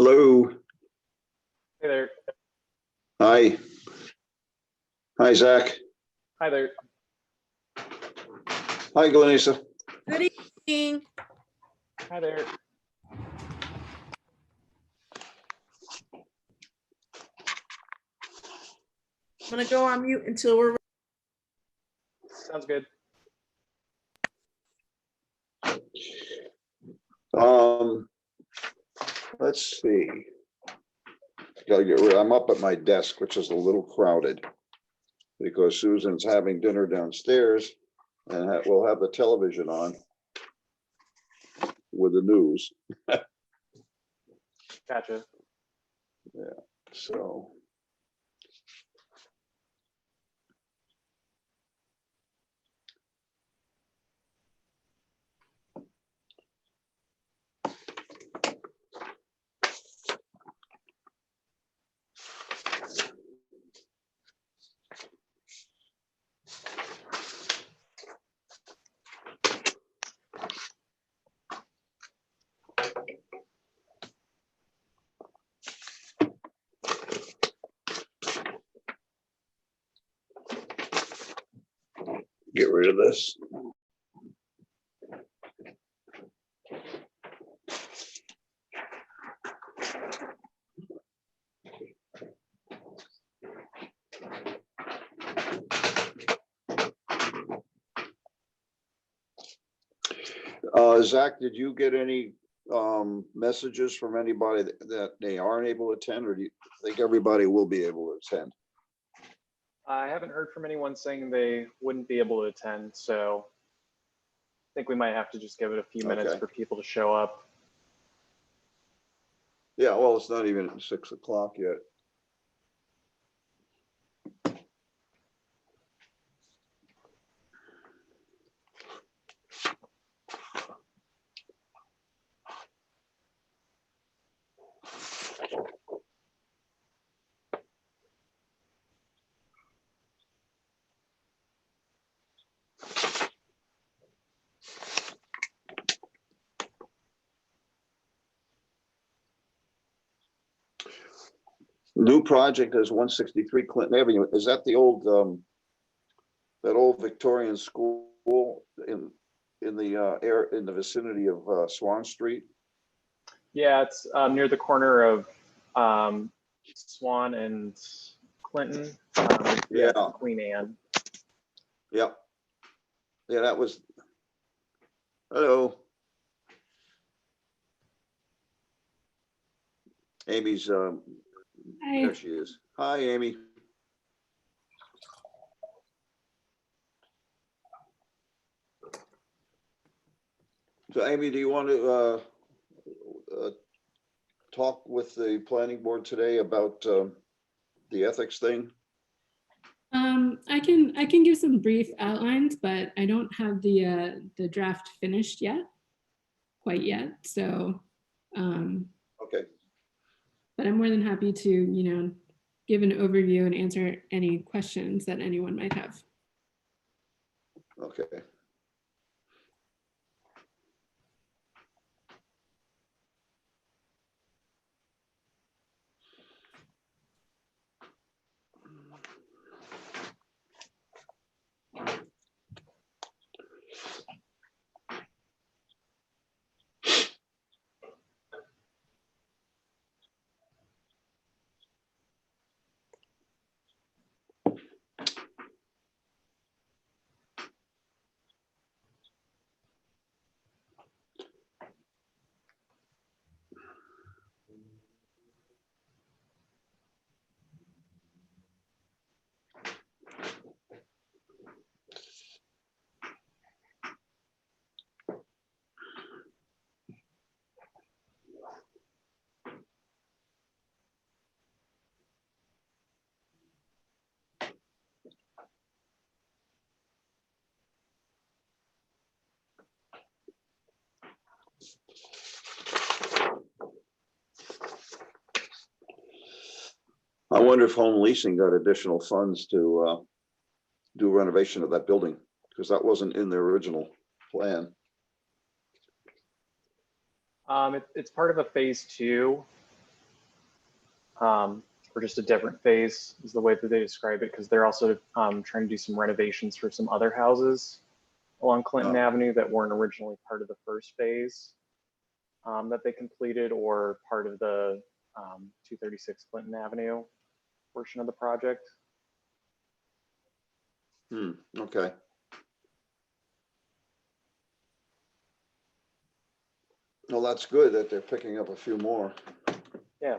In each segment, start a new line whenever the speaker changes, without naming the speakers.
Hello.
Hey there.
Hi. Hi, Zach.
Hi there.
Hi, Glenisa.
Good evening.
Hi there.
I'm gonna go on mute until we're
Sounds good.
Let's see. Gotta get rid. I'm up at my desk, which is a little crowded because Susan's having dinner downstairs, and we'll have the television on with the news.
Gotcha.
Yeah. So. Get rid of this. Zach, did you get any messages from anybody that they aren't able to attend, or do you think everybody will be able to attend?
I haven't heard from anyone saying they wouldn't be able to attend, so I think we might have to just give it a few minutes for people to show up.
Yeah, well, it's not even 6 o'clock yet. New project is 163 Clinton Avenue. Is that the old that old Victorian school in the vicinity of Swan Street?
Yeah, it's near the corner of Swan and Clinton.
Yeah.
Queen Anne.
Yep. Yeah, that was. Hello. Amy's
Hi.
there she is. Hi, Amy. So Amy, do you want to talk with the planning board today about the ethics thing?
I can give some brief outlines, but I don't have the draft finished quite yet. So,
Okay.
but I'm more than happy to, give an overview and answer any questions that anyone might have.
Okay. I wonder if home leasing got additional funds to do renovation of that building, because that wasn't in the original plan.
It's part of a phase 2. or just a different phase is the way that they describe it, because they're also trying to do some renovations for some other houses along Clinton
Oh.
Avenue that weren't originally part of the first phase that they completed, or part of the 236 Clinton Avenue portion of the project.
Okay. Well, that's good that they're picking up a few more.
Yeah.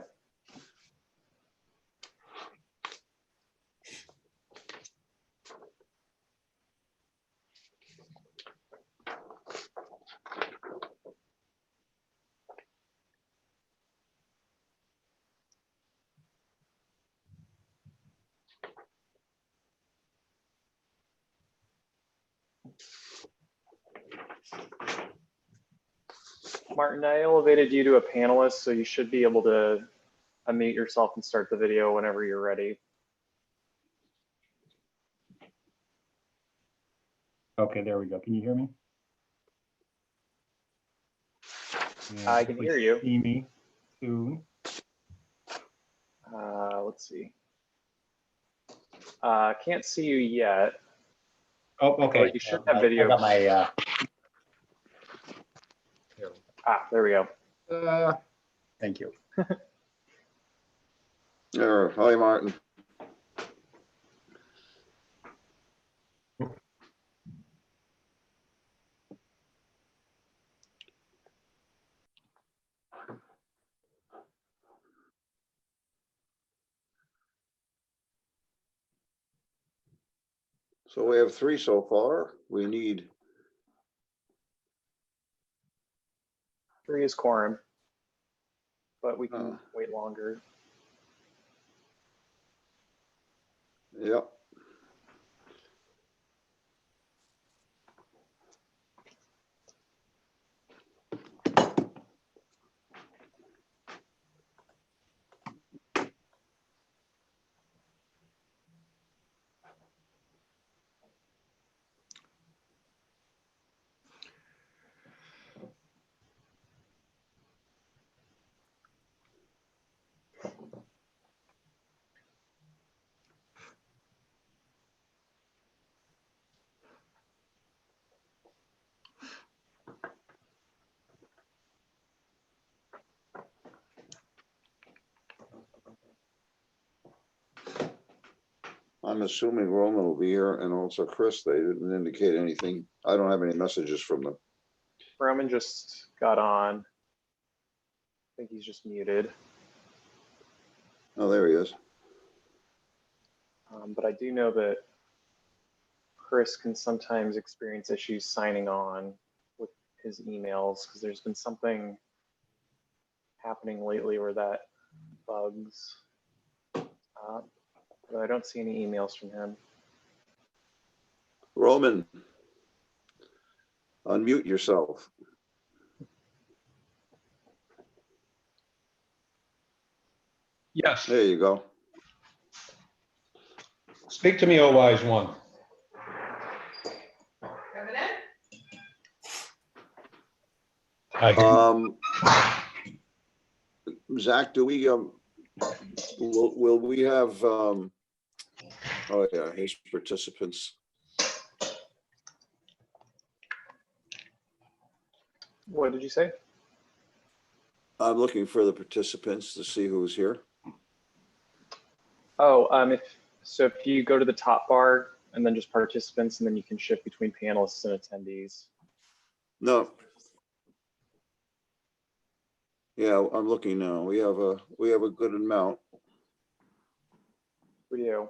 Martin, I elevated you to a panelist, so you should be able to unmute yourself and start the video whenever you're ready.
Okay, there we go. Can you hear me? Yeah,
I can
hopefully
hear you.
See me soon.
Let's see. Can't see you yet.
Oh, okay.
You should have video.
I got my.
There we go.
Thank you.
There, hi, Martin. So we have 3 so far. We need
3 is quorum, but we can wait longer.
Yep. I'm assuming Roman will be here, and also Chris. They didn't indicate anything. I don't have any messages from them.
Roman just got on. I think he's just muted.
Oh, there he is.
But I do know that Chris can sometimes experience issues signing on with his emails, because there's been something happening lately where that bugs. But I don't see any emails from him.
Roman, unmute yourself.
Yes,
There you go.
speak to me, O wise one. Hi.
Zach, do we will we have oh yeah, his participants.
What did you say?
I'm looking for the participants to see who's here.
Oh, if you go to the top bar and then just participants, and then you can shift between panelists and attendees.
No. Yeah, I'm looking now. We have a good amount.
For you.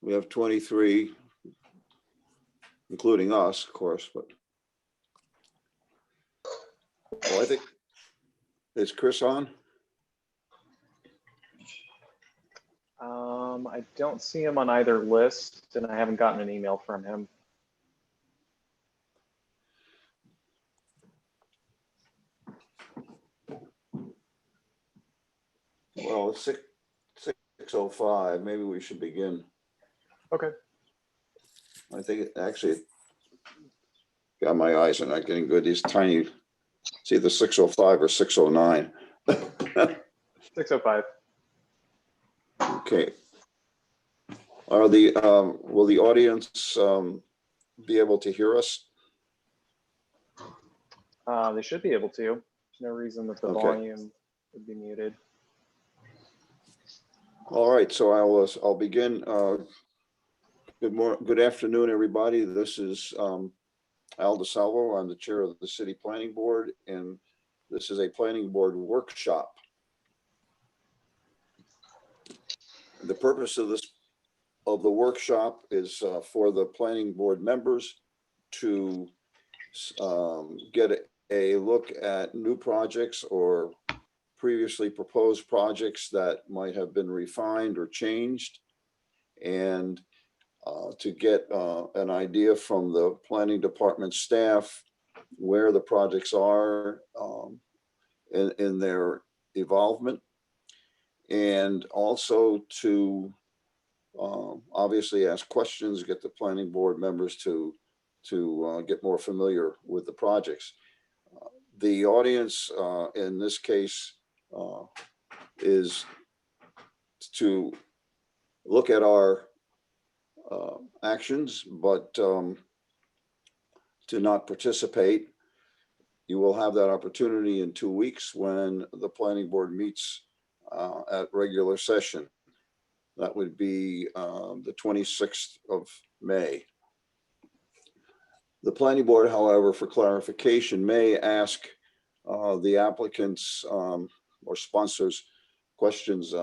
We have 23, including us, of course, but well, I think, is Chris on?
I don't see him on either list, and I haven't gotten an email from him.
Well, it's 6:05. Maybe we should begin.
Okay.
I think it actually, God, my eyes are not getting good. These tiny It's either 6:05 or 6:09.
6:05.
Okay. Will the audience be able to hear us?
They should be able to. There's no reason that the
Okay.
volume would be muted.
All right, so I'll begin. Good afternoon, everybody. This is Al DeSalvo. I'm the chair of the City Planning Board, and this is a planning board workshop. The purpose of the workshop is for the planning board members to get a look at new projects or previously proposed projects that might have been refined or changed, and to get an idea from the planning department staff where the projects are in their evolvement, and also to obviously ask questions, get the planning board members to get more familiar with the projects. The audience in this case is to look at our actions, but to not participate. You will have that opportunity in 2 weeks when the planning board meets at regular session. That would be the 26th of May. The planning board, however, for clarification, may ask the applicants or sponsors questions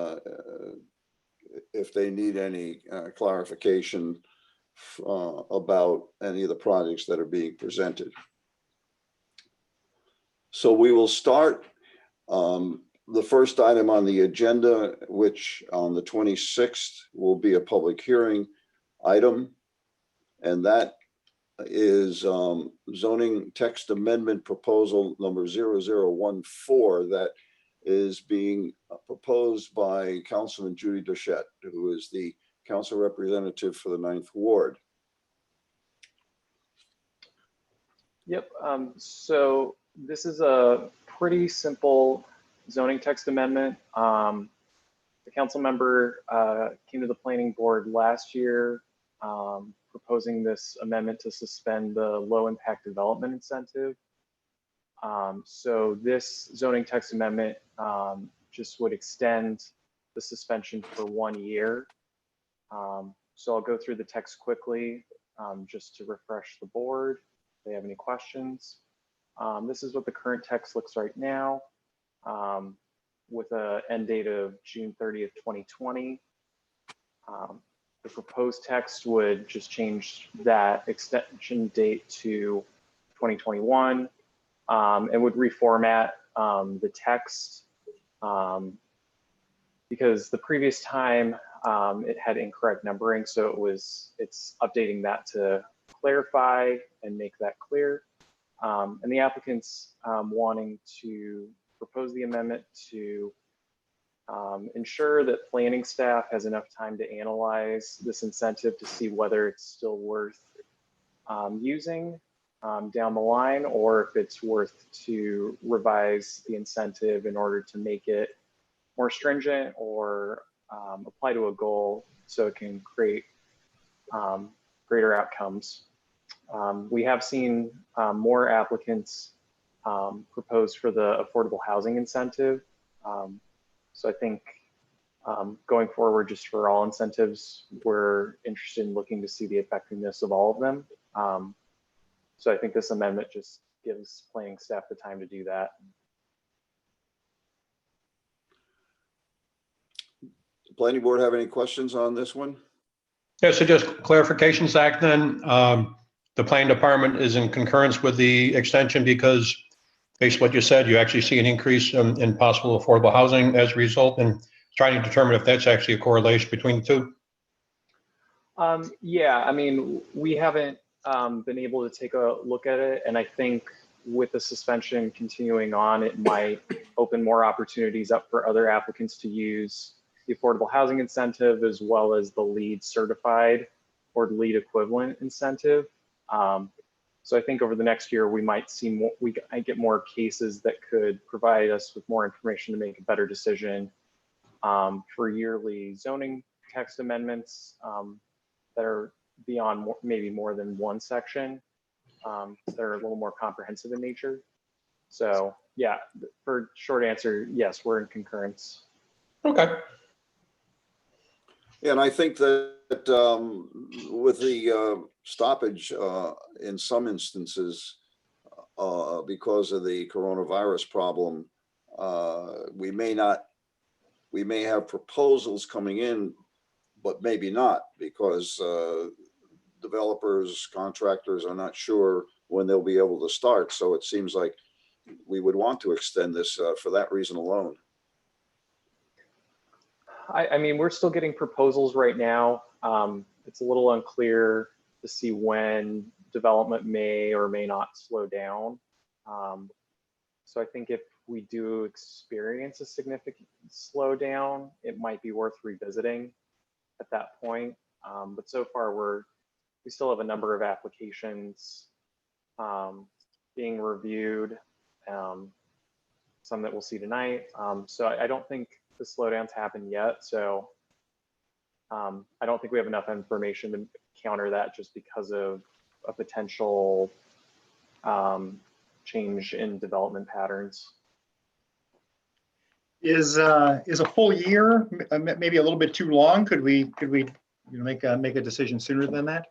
if they need any clarification about any of the projects that are being presented. So we will start the first item on the agenda, which on the 26th will be a public hearing item, and that is zoning text amendment proposal number 0014 that is being proposed by Councilman Judy Duchette, who is the council representative for the 9th Ward.
Yep. So this is a pretty simple zoning text amendment. The council member came to the planning board last year proposing this amendment to suspend the low impact development incentive. So this zoning text amendment just would extend the suspension for 1 year. So I'll go through the text quickly just to refresh the board if they have any questions. This is what the current text looks right now with an end date of June 30th, 2020. The proposed text would just change that extension date to 2021 and would reformat the text because the previous time it had incorrect numbering. So it's updating that to clarify and make that clear. And the applicant's wanting to propose the amendment to ensure that planning staff has enough time to analyze this incentive to see whether it's still worth using down the line, or if it's worth to revise the incentive in order to make it more stringent or apply to a goal so it can create greater outcomes. We have seen more applicants propose for the affordable housing incentive. So I think going forward, just for all incentives, we're interested in looking to see the effectiveness of all of them. So I think this amendment just gives planning staff the time to do that.
Planning board have any questions on this one?
Yeah, so just clarification, Zach, then the planning department is in concurrence with the extension because based on what you said, you actually see an increase in possible affordable housing as a result, and trying to determine if that's actually a correlation between the two.
Yeah, I mean, we haven't been able to take a look at it, and I think with the suspension continuing on, it might open more opportunities up for other applicants to use the affordable housing incentive as well as the LEED certified or LEED equivalent incentive. So I think over the next year, we might see more, I get more cases that could provide us with more information to make a better decision for yearly zoning text amendments that are beyond maybe more than one section. They're a little more comprehensive in nature. So yeah, for short answer, yes, we're in concurrence.
Okay.
Yeah, and I think that with the stoppage in some instances, because of the coronavirus problem, we may have proposals coming in, but maybe not, because developers, contractors are not sure when they'll be able to start. So it seems like we would want to extend this for that reason alone.
I mean, we're still getting proposals right now. It's a little unclear to see when development may or may not slow down. So I think if we do experience a significant slowdown, it might be worth revisiting at that point. But so far, we still have a number of applications being reviewed, some that we'll see tonight. So I don't think the slowdowns happen yet. So I don't think we have enough information to counter that just because of a potential change in development patterns.
Is a full year maybe a little bit too long? Could we make a decision sooner than that?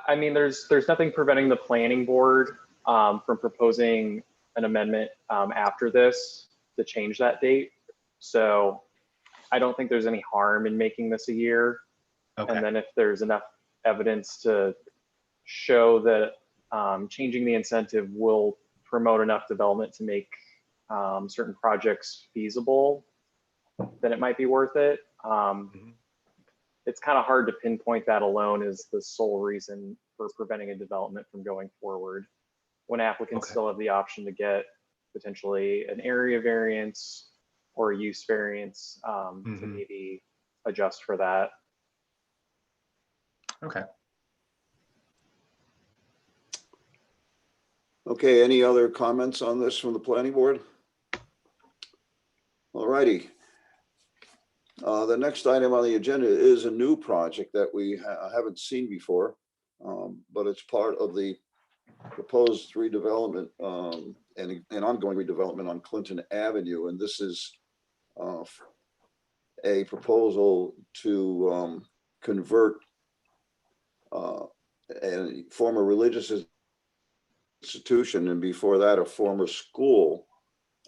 I mean, there's nothing preventing the planning board from proposing an amendment after this to change that date. So I don't think there's any harm in making this a year.
Okay.
And then if there's enough evidence to show that changing the incentive will promote enough development to make certain projects feasible, then it might be worth it. It's kind of hard to pinpoint that alone as the sole reason for preventing a development from going forward, when applicants still have the option to get potentially an area variance or a use variance to maybe adjust for that.
Okay.
Okay, any other comments on this from the planning board? All righty. The next item on the agenda is a new project that we haven't seen before, but it's part of the proposed redevelopment and ongoing redevelopment on Clinton Avenue. And this is a proposal to convert a former religious institution, and before that, a former school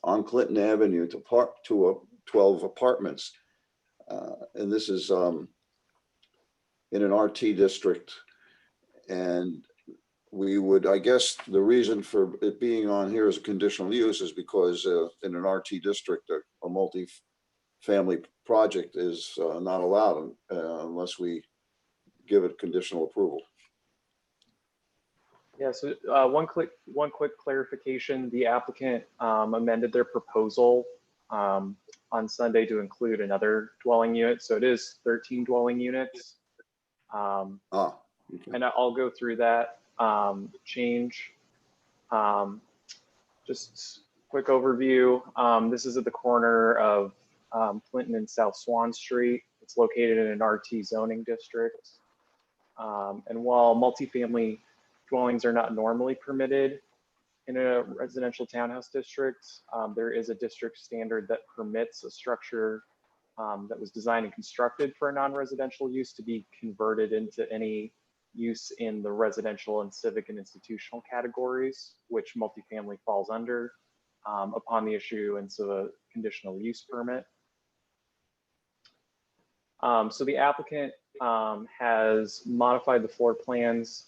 on Clinton Avenue to 12 apartments. And this is in an RT district. And we would, I guess, the reason for it being on here as a conditional use is because in an RT district, a multi-family project is not allowed unless we give it conditional approval.
Yeah, so one quick clarification. The applicant amended their proposal on Sunday to include another dwelling unit. So it is 13 dwelling units.
Okay.
And I'll go through that change. Just quick overview. This is at the corner of Clinton and South Swan Street. It's located in an RT zoning district. And while multifamily dwellings are not normally permitted in a residential townhouse district, there is a district standard that permits a structure that was designed and constructed for a non-residential use to be converted into any use in the residential and civic and institutional categories, which multifamily falls under upon the issuance of a conditional use permit. So the applicant has modified the floor plans,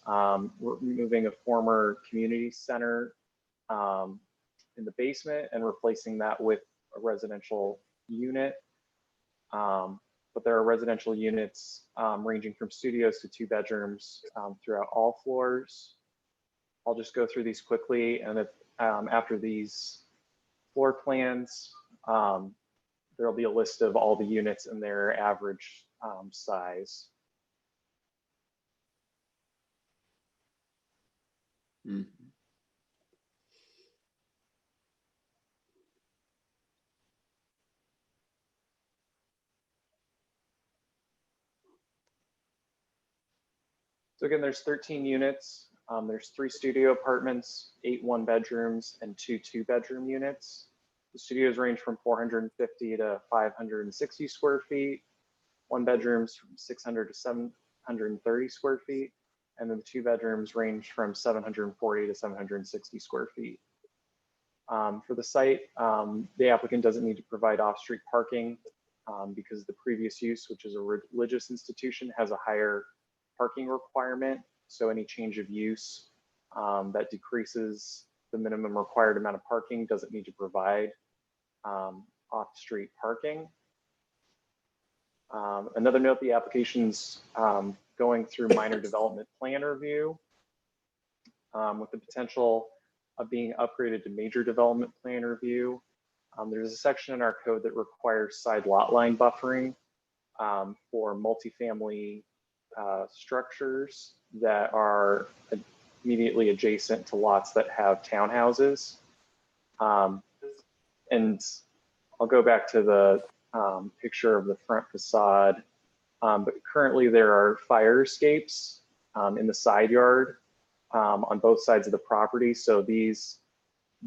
removing a former community center in the basement and replacing that with a residential unit. But there are residential units ranging from studios to 2 bedrooms throughout all floors. I'll just go through these quickly, and if, after these floor plans, there'll be a list of all the units and their average size.
Mhm.
So again, there's 13 units. There's 3 studio apartments, 8 1-bedrooms, and 2 2-bedroom units. The studios range from 450 to 560 square feet. 1-bedrooms from 600 to 730 square feet. And then the 2-bedrooms range from 740 to 760 square feet. For the site, the applicant doesn't need to provide off-street parking because the previous use, which is a religious institution, has a higher parking requirement. So any change of use that decreases the minimum required amount of parking doesn't need to provide off-street parking. Another note, the application's going through minor development plan review with the potential of being upgraded to major development plan review. There's a section in our code that requires side lot line buffering for multifamily structures that are immediately adjacent to lots that have townhouses. And I'll go back to the picture of the front facade. But currently there are fire escapes in the side yard on both sides of the property. So these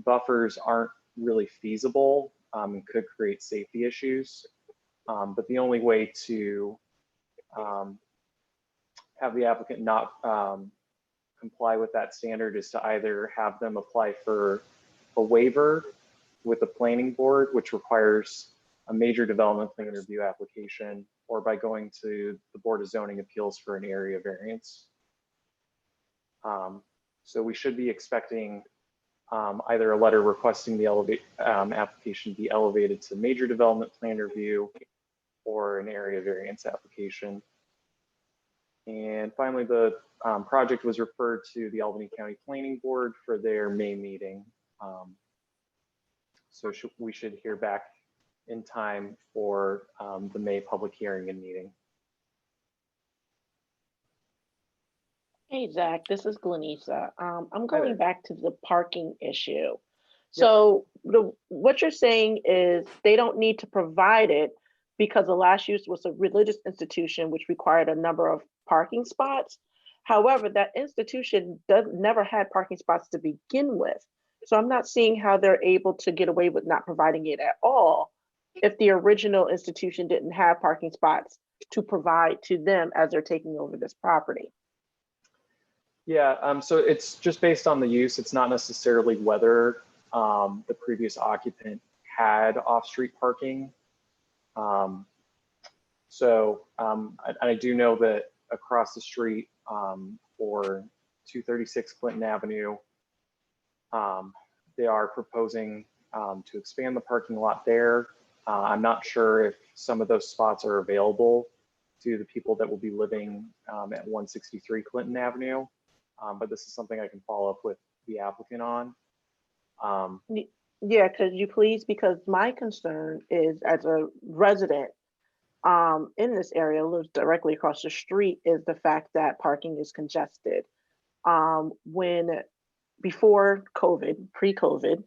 buffers aren't really feasible and could create safety issues. But the only way to have the applicant not comply with that standard is to either have them apply for a waiver with the planning board, which requires a major development plan review application, or by going to the Board of Zoning Appeals for an area variance. So we should be expecting either a letter requesting the application be elevated to major development plan review or an area variance application. And finally, the project was referred to the Albany County Planning Board for their May meeting. So we should hear back in time for the May public hearing and meeting.
Hey, Zach, this is Glenisa. I'm
Hi there.
going back to the parking issue. So what you're saying is they don't need to provide it because the last use was a religious institution which required a number of parking spots. However, that institution never had parking spots to begin with. So I'm not seeing how they're able to get away with not providing it at all if the original institution didn't have parking spots to provide to them as they're taking over this property.
Yeah, so it's just based on the use. It's not necessarily whether the previous occupant had off-street parking. I do know that across the street for 236 Clinton Avenue, they are proposing to expand the parking lot there. I'm not sure if some of those spots are available to the people that will be living at 163 Clinton Avenue. But this is something I can follow up with the applicant on.
Yeah, could you please? Because my concern is, as a resident in this area, lives directly across the street, is the fact that parking is congested. Before COVID, pre-COVID,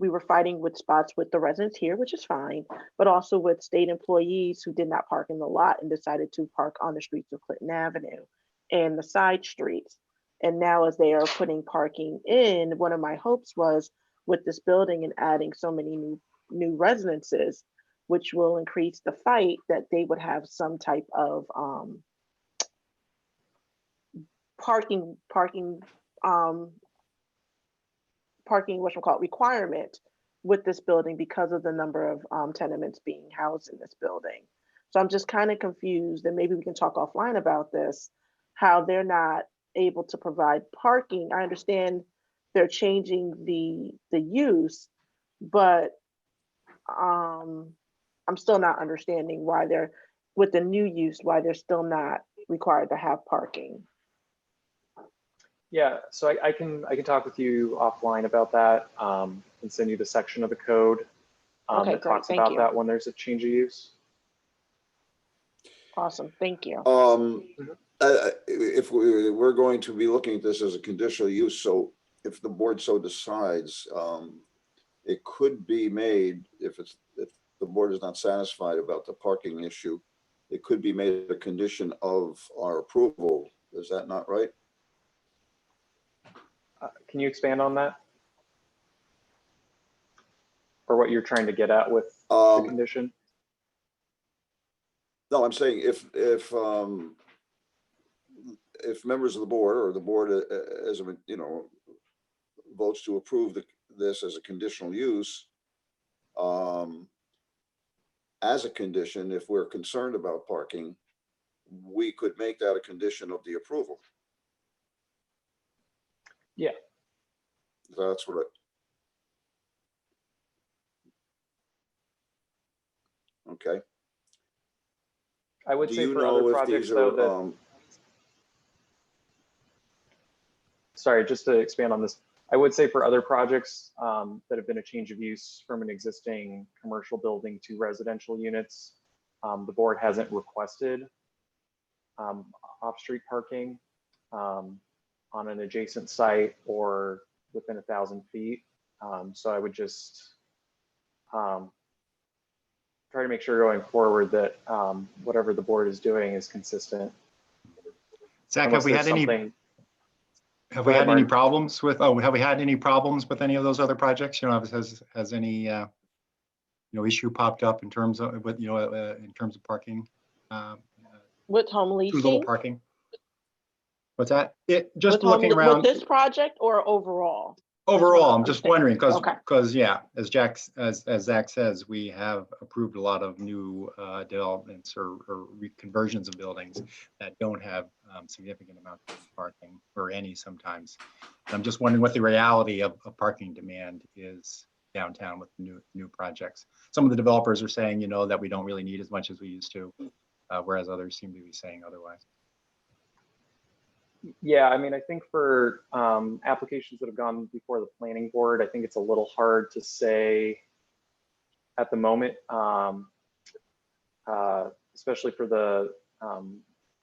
we were fighting with spots with the residents here, which is fine, but also with state employees who did not park in the lot and decided to park on the streets of Clinton Avenue and the side streets. And now as they are putting parking in, one of my hopes was with this building and adding so many new residences, which will increase the fight, that they would have some type of parking requirement with this building because of the number of tenements being housed in this building. So I'm just kind of confused, and maybe we can talk offline about this, how they're not able to provide parking. I understand they're changing the use, but I'm still not understanding why they're, with the new use, why they're still not required to have parking.
Yeah, so I can talk with you offline about that and send you the section of the code
Okay,
that
great,
talks
thank
about
you.
that when there's a change of use.
Awesome, thank you.
If we're going to be looking at this as a conditional use, so if the board so decides, it could be made, if the board is not satisfied about the parking issue, it could be made a condition of our approval. Is that not right?
Can you expand on that? Or what you're trying to get at with the condition?
No, I'm saying if members of the board or the board as a, votes to approve this as a conditional use, as a condition, if we're concerned about parking, we could make that a condition of the approval.
Yeah.
That's what okay.
I would
Do
say
you
for
know
other
if
projects
these
though
are,
that, sorry, just to expand on this, I would say for other projects that have been a change of use from an existing commercial building to residential units, the board hasn't requested off-street parking on an adjacent site or within 1,000 feet. So I would just try to make sure going forward that whatever the board is doing is consistent.
Zach,
Unless there's something-
have
Go
we
ahead,
had any
Mark.
problems with, have we had any problems with any of those other projects? Has any, issue popped up in terms of, in terms of parking?
With home
Too little
leasing,
parking? What's that? Just
with home,
looking
with
around.
this project or overall?
Overall, I'm just
understand.
wondering,
Okay.
yeah, as Zach says, we have approved a lot of new developments or conversions of buildings that don't have significant amounts of parking, or any sometimes. And I'm just wondering what the reality of parking demand is downtown with new projects. Some of the developers are saying, that we don't really need as much as we used to, whereas others seem to be saying otherwise.
Yeah, I mean, I think for applications that have gone before the planning board, I think it's a little hard to say at the moment, especially for the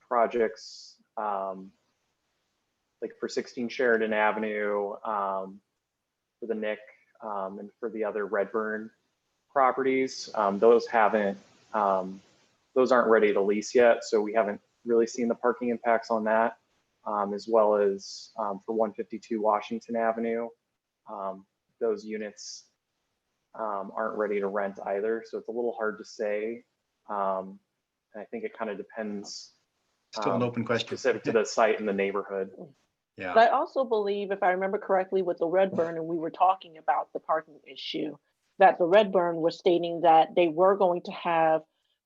projects like for 16 Sheridan Avenue, for the Nick, and for the other Redburn properties. Those aren't ready to lease yet, so we haven't really seen the parking impacts on that. As well as for 152 Washington Avenue. Those units aren't ready to rent either, so it's a little hard to say. And I think it kind of depends.
Still an open question.
Specific to the site and the neighborhood.
Yeah.
But I also believe, if I remember correctly, with the Redburn, and we were talking about the parking issue, that the Redburn was stating that they were going to have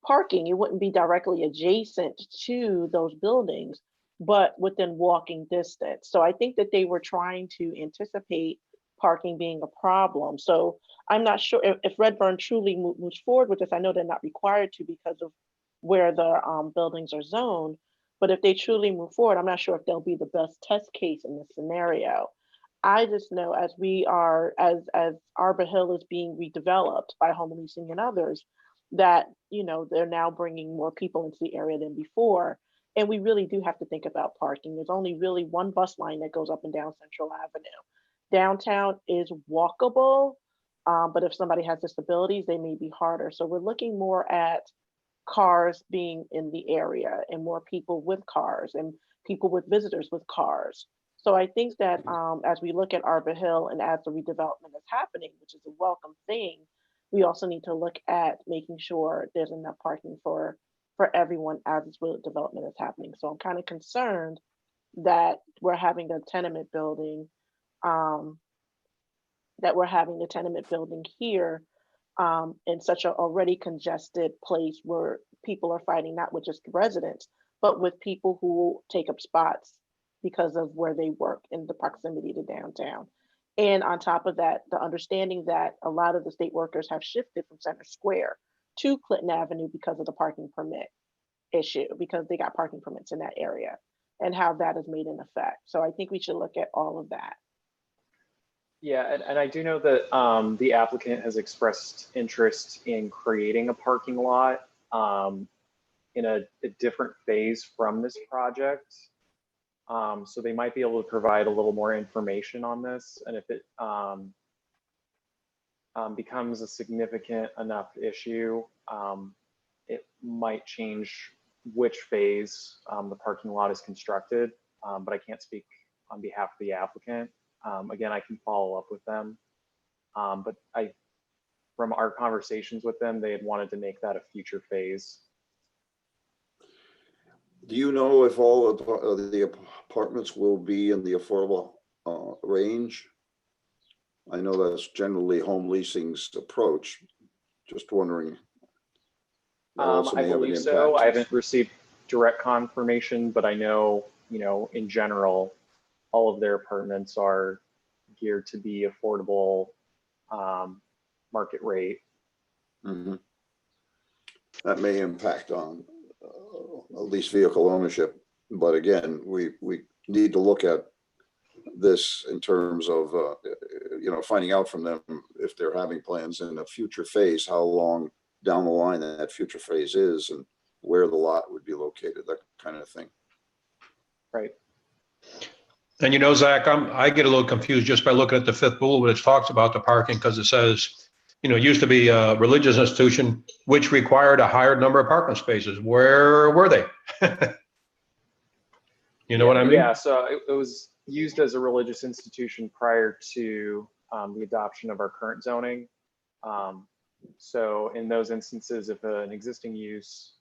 parking. It wouldn't be directly adjacent to those buildings, but within walking distance. So I think that they were trying to anticipate parking being a problem. So I'm not sure if Redburn truly moves forward with this. I know they're not required to because of where the buildings are zoned, but if they truly move forward, I'm not sure if they'll be the best test case in this scenario. I just know as Arbor Hill is being redeveloped by home leasing and others, that, they're now bringing more people into the area than before. And we really do have to think about parking. There's only really one bus line that goes up and down Central Avenue. Downtown is walkable, but if somebody has disabilities, they may be harder. So we're looking more at cars being in the area and more people with cars and people with visitors with cars. So I think that as we look at Arbor Hill and as the redevelopment is happening, which is a welcome thing, we also need to look at making sure there's enough parking for everyone as this development is happening. So I'm kind of concerned that we're having a tenement building, here in such an already congested place where people are fighting not with just residents, but with people who take up spots because of where they work in the proximity to downtown. And on top of that, the understanding that a lot of the state workers have shifted from Center Square to Clinton Avenue because of the parking permit issue, because they got parking permits in that area and how that is made in effect. So I think we should look at all of that.
Yeah, and I do know that the applicant has expressed interest in creating a parking lot in a different phase from this project. So they might be able to provide a little more information on this. And if it becomes a significant enough issue, it might change which phase the parking lot is constructed, but I can't speak on behalf of the applicant. Again, I can follow up with them. But from our conversations with them, they had wanted to make that a future phase.
Do you know if all of the apartments will be in the affordable range? I know that's generally home leasing's approach. Just wondering. That also
I
may have an
believe so.
impact.
I haven't received direct confirmation, but I know, in general, all of their apartments are geared to be affordable market rate.
Mhm. That may impact on at least vehicle ownership. But again, we need to look at this in terms of, finding out from them if they're having plans in a future phase, how long down the line that future phase is and where the lot would be located, that kind of thing.
Right.
And Zach, I get a little confused just by looking at the fifth bullet, which talks about the parking, because it says, it used to be a religious institution which required a higher number of parking spaces. Where were they? You know what I mean?
Yeah, so it was used as a religious institution prior to the adoption of our current zoning. So in those instances, if an existing use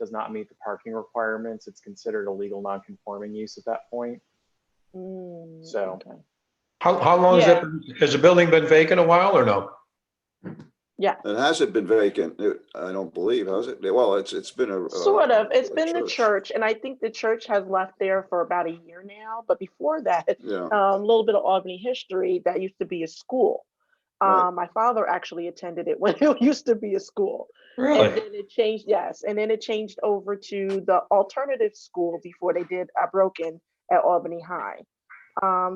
does not meet the parking requirements, it's considered a legal non-conforming use at that point. So
Okay.
How long has the building been vacant a while or no?
Yeah,
It hasn't been vacant, I don't believe, has it? Well, it's been a.
sort of. It's
a
been the church, and I think the church has left there for about a year now. But before that,
Yeah,
a little bit of Albany history. That used to be a school.
Right.
My father actually attended it when it used to be a school.
Really?
And then it changed, yes. And then it changed over to the alternative school before they did a broken at Albany High.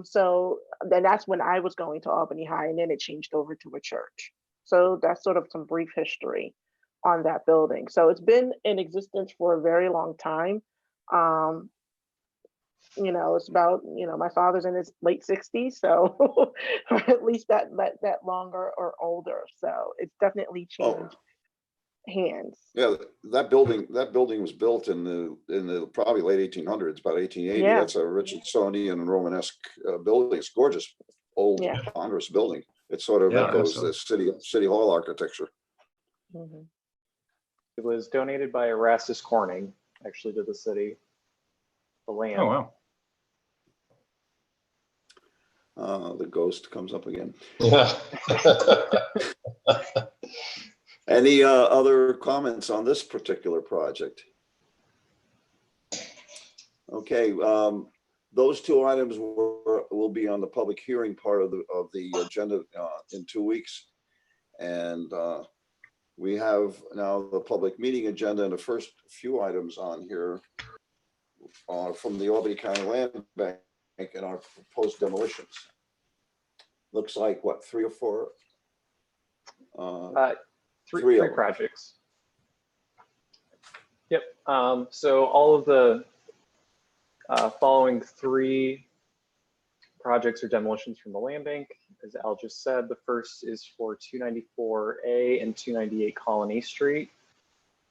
So then that's when I was going to Albany High, and then it changed over to a church. So that's sort of some brief history on that building. So it's been in existence for a very long time. It's about, my father's in his late 60s, so or at least that longer or older. So it's definitely changed hands.
Yeah, that building was built in the probably late 1800s, about 1880.
Yeah.
That's a Richardsonian and Romanesque building. It's gorgeous, old,
Yeah.
ponderous building. It sort of
Yeah,
echoes
so.
the city hall architecture.
Mhm.
it was donated by Erastus Corning, actually, to the city, the land.
Oh, wow.
The ghost comes up again.
Yeah.
Any other comments on this particular project? Okay, those two items will be on the public hearing part of the agenda in 2 weeks. And we have now the public meeting agenda, and the first few items on here are from the Albany County Land Bank and our proposed demolitions. Looks like what, 3 or 4?
Three
of them.
projects. Yep. So all of the following 3 projects are demolitions from the land bank. As Al just said, the first is for 294A and 298 Colony Street.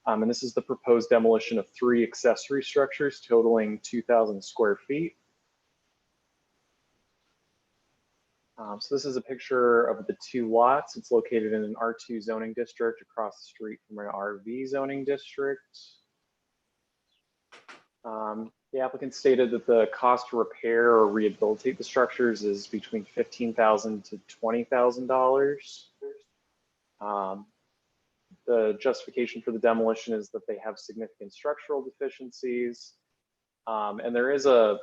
And this is the proposed demolition of 3 accessory structures totaling 2,000 square feet. So this is a picture of the 2 lots. It's located in an R2 zoning district across the street from an RV zoning district. The applicant stated that the cost to repair or rehabilitate the structures is between $15,000 to $20,000. The justification for the demolition is that they have significant structural deficiencies. And there is a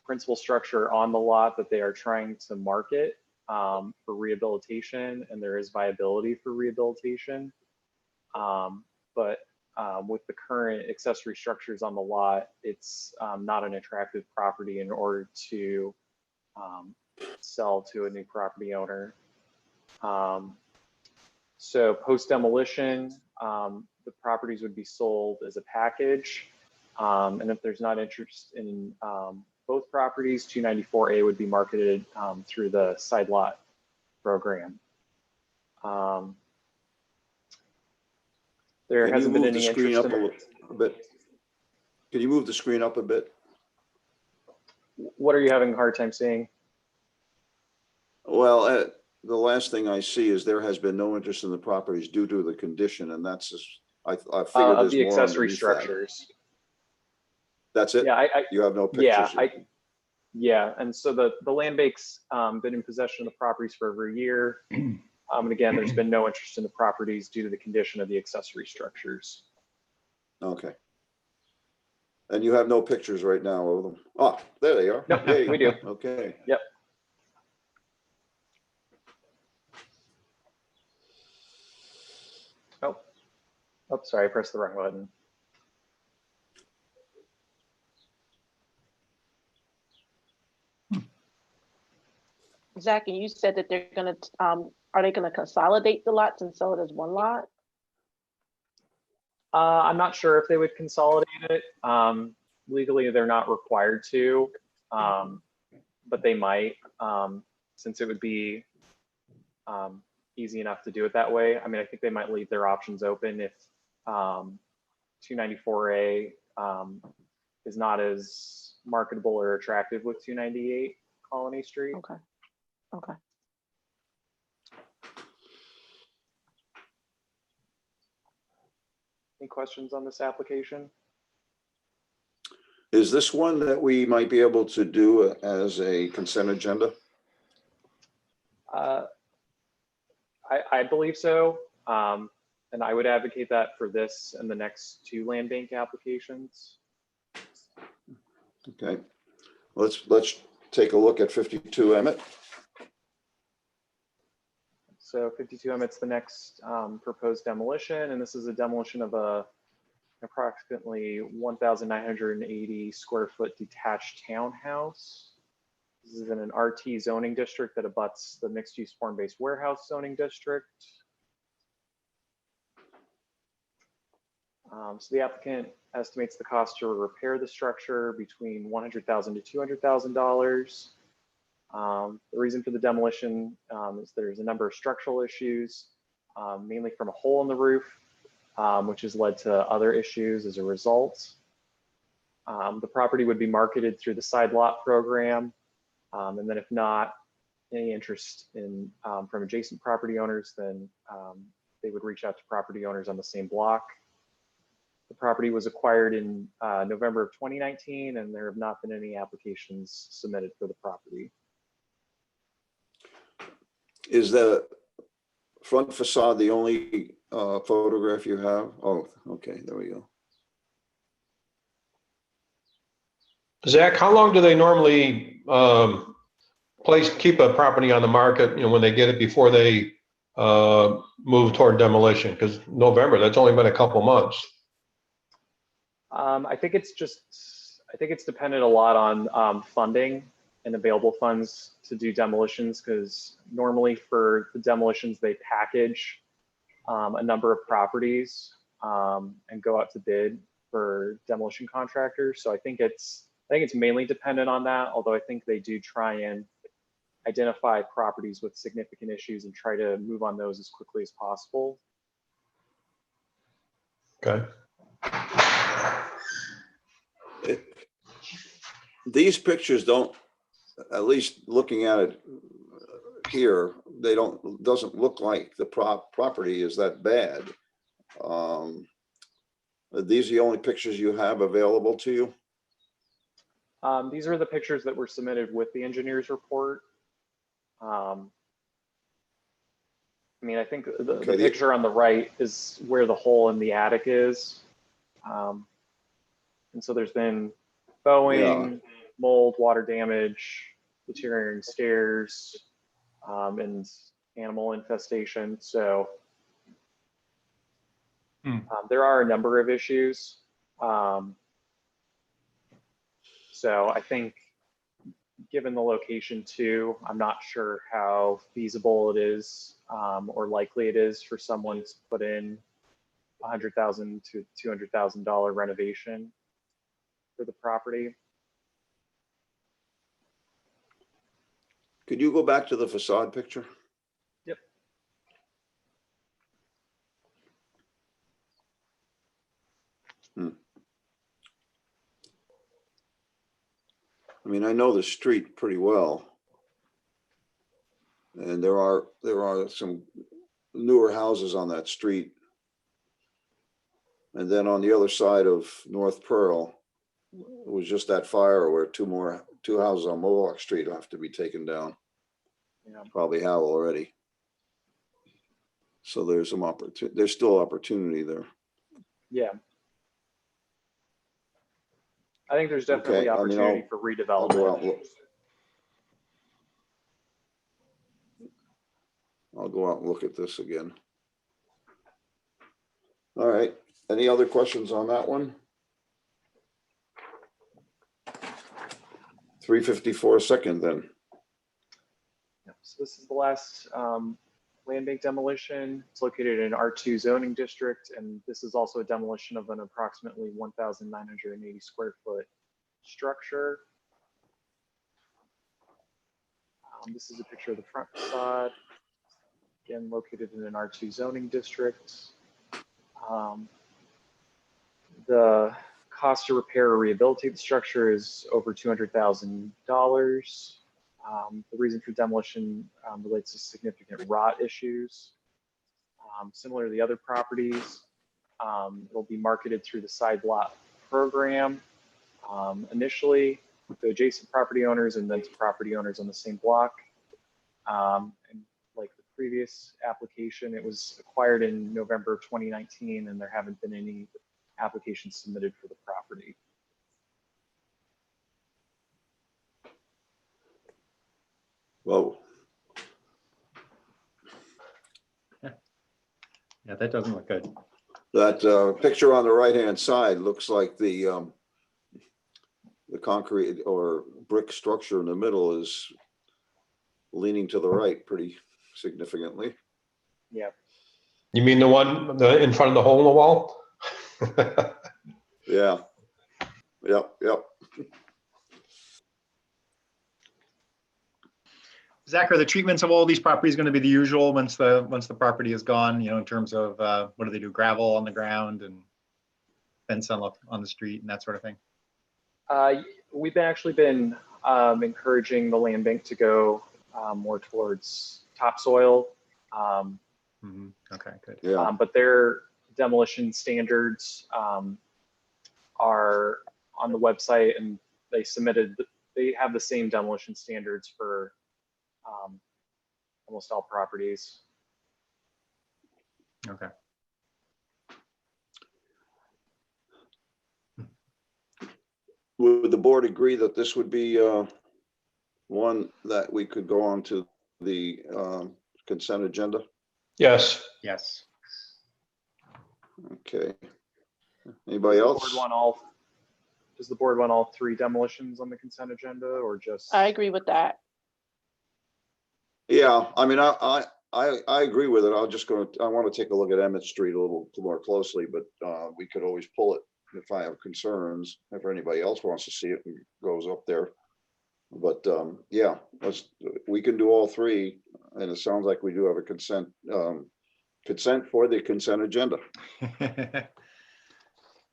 principal structure on the lot that they are trying to market for rehabilitation, and there is viability for rehabilitation. But with the current accessory structures on the lot, it's not an attractive property in order to sell to a new property owner. So post demolition, the properties would be sold as a package. And if there's not interest in both properties, 294A would be marketed through the side lot program. There
Can you
hasn't been
move the
any
screen
interest
up
in
a bit? Can you move the screen up a bit?
What are you having a hard time seeing?
Well, the last thing I see is there has been no interest in the properties due to the condition, and that's just, I figured
Of
there's
the
more
accessory
underneath that.
structures.
That's it?
Yeah,
You have no
yeah,
pictures yet?
yeah. And so the land bank's been in possession of the properties for over a year. And again, there's been no interest in the properties due to the condition of the accessory structures.
Okay. And you have no pictures right now of them? Oh, there they are.
Nope,
Yay.
we do.
Okay.
Yep. Oh, sorry, I pressed the wrong button.
Zach, and you said that they're gonna, are they gonna consolidate the lots and sell it as one lot?
I'm not sure if they would consolidate it. Legally, they're not required to, but they might, since it would be easy enough to do it that way. I mean, I think they might leave their options open if 294A is not as marketable or attractive with 298 Colony Street.
Okay, okay.
Any questions on this application?
Is this one that we might be able to do as a consent agenda?
I believe so. And I would advocate that for this and the next two land bank applications.
Okay. Let's take a look at 52 Emmett.
So 52 Emmett's the next proposed demolition, and this is a demolition of a approximately 1,980 square foot detached townhouse. This is in an RT zoning district that abuts the mixed-use form-based warehouse zoning district. So the applicant estimates the cost to repair the structure between $100,000 to $200,000. The reason for the demolition is there's a number of structural issues, mainly from a hole in the roof, which has led to other issues as a result. The property would be marketed through the side lot program. And then if not, any interest in from adjacent property owners, then they would reach out to property owners on the same block. The property was acquired in November of 2019, and there have not been any applications submitted for the property.
Is the front facade the only photograph you have? Oh, okay, there we go.
Zach, how long do they normally keep a property on the market, when they get it before they move toward demolition? Because November, that's only been a couple months.
I think it's dependent a lot on funding and available funds to do demolitions, because normally for the demolitions, they package a number of properties and go out to bid for demolition contractors. So I think it's mainly dependent on that, although I think they do try and identify properties with significant issues and try to move on those as quickly as possible.
Okay.
These pictures don't, at least looking at it here, doesn't look like the property is that bad. Are these the only pictures you have available to you?
These are the pictures that were submitted with the engineer's report. I mean, I think the picture on the right is where the hole in the attic is. And so there's been bowing, mold, water damage, deteriorating stairs, and animal infestation. So there are a number of issues. So I think given the location too, I'm not sure how feasible it is or likely it is for someone to put in $100,000 to $200,000 renovation for the property.
Could you go back to the facade picture?
Yep.
I mean, I know the street pretty well. And there are some newer houses on that street. And then on the other side of North Pearl, it was just that fire where two houses on Mohawk Street have to be taken down.
Yeah.
Probably have already. So there's some opportunity, there's still opportunity there.
Yeah. I think there's definitely
Okay, I mean,
opportunity for
I'll go out
redevelopment.
and look. I'll go out and look at this again. All right, any other questions on that one? 354 second then.
Yep. So this is the last land bank demolition. It's located in R2 zoning district, and this is also a demolition of an approximately 1,980 square foot structure. This is a picture of the front facade. Again, located in an R2 zoning district. The cost to repair or rehabilitate the structure is over $200,000. The reason for demolition relates to significant rot issues. Similar to the other properties, it'll be marketed through the side lot program initially to adjacent property owners and then to property owners on the same block. And like the previous application, it was acquired in November of 2019, and there haven't been any applications submitted for the property.
Whoa.
Yeah, that doesn't look good.
That picture on the right-hand side looks like the concrete or brick structure in the middle is leaning to the right pretty significantly.
Yeah.
You mean the one in front of the hole in the wall?
Yeah. Yep.
Zach, are the treatments of all these properties going to be the usual once the property is gone, you know, in terms of what do they do, gravel on the ground and fence on the street and that sort of thing?
We've actually been encouraging the land bank to go more towards topsoil.
Okay, good.
Yeah.
But their demolition standards are on the website, and they have the same demolition standards for almost all properties.
Okay.
Would the board agree that this would be one that we could go on to the consent agenda?
Yes.
Yes.
Okay. Anybody else?
Does the board want all three demolitions on the consent agenda, or just?
I agree with that.
Yeah, I mean, I agree with it. I want to take a look at Emmett Street a little more closely, but we could always pull it if I have concerns, if anybody else wants to see it and goes up there. But yeah, we can do all three, and it sounds like we do have a consent for the consent agenda.
That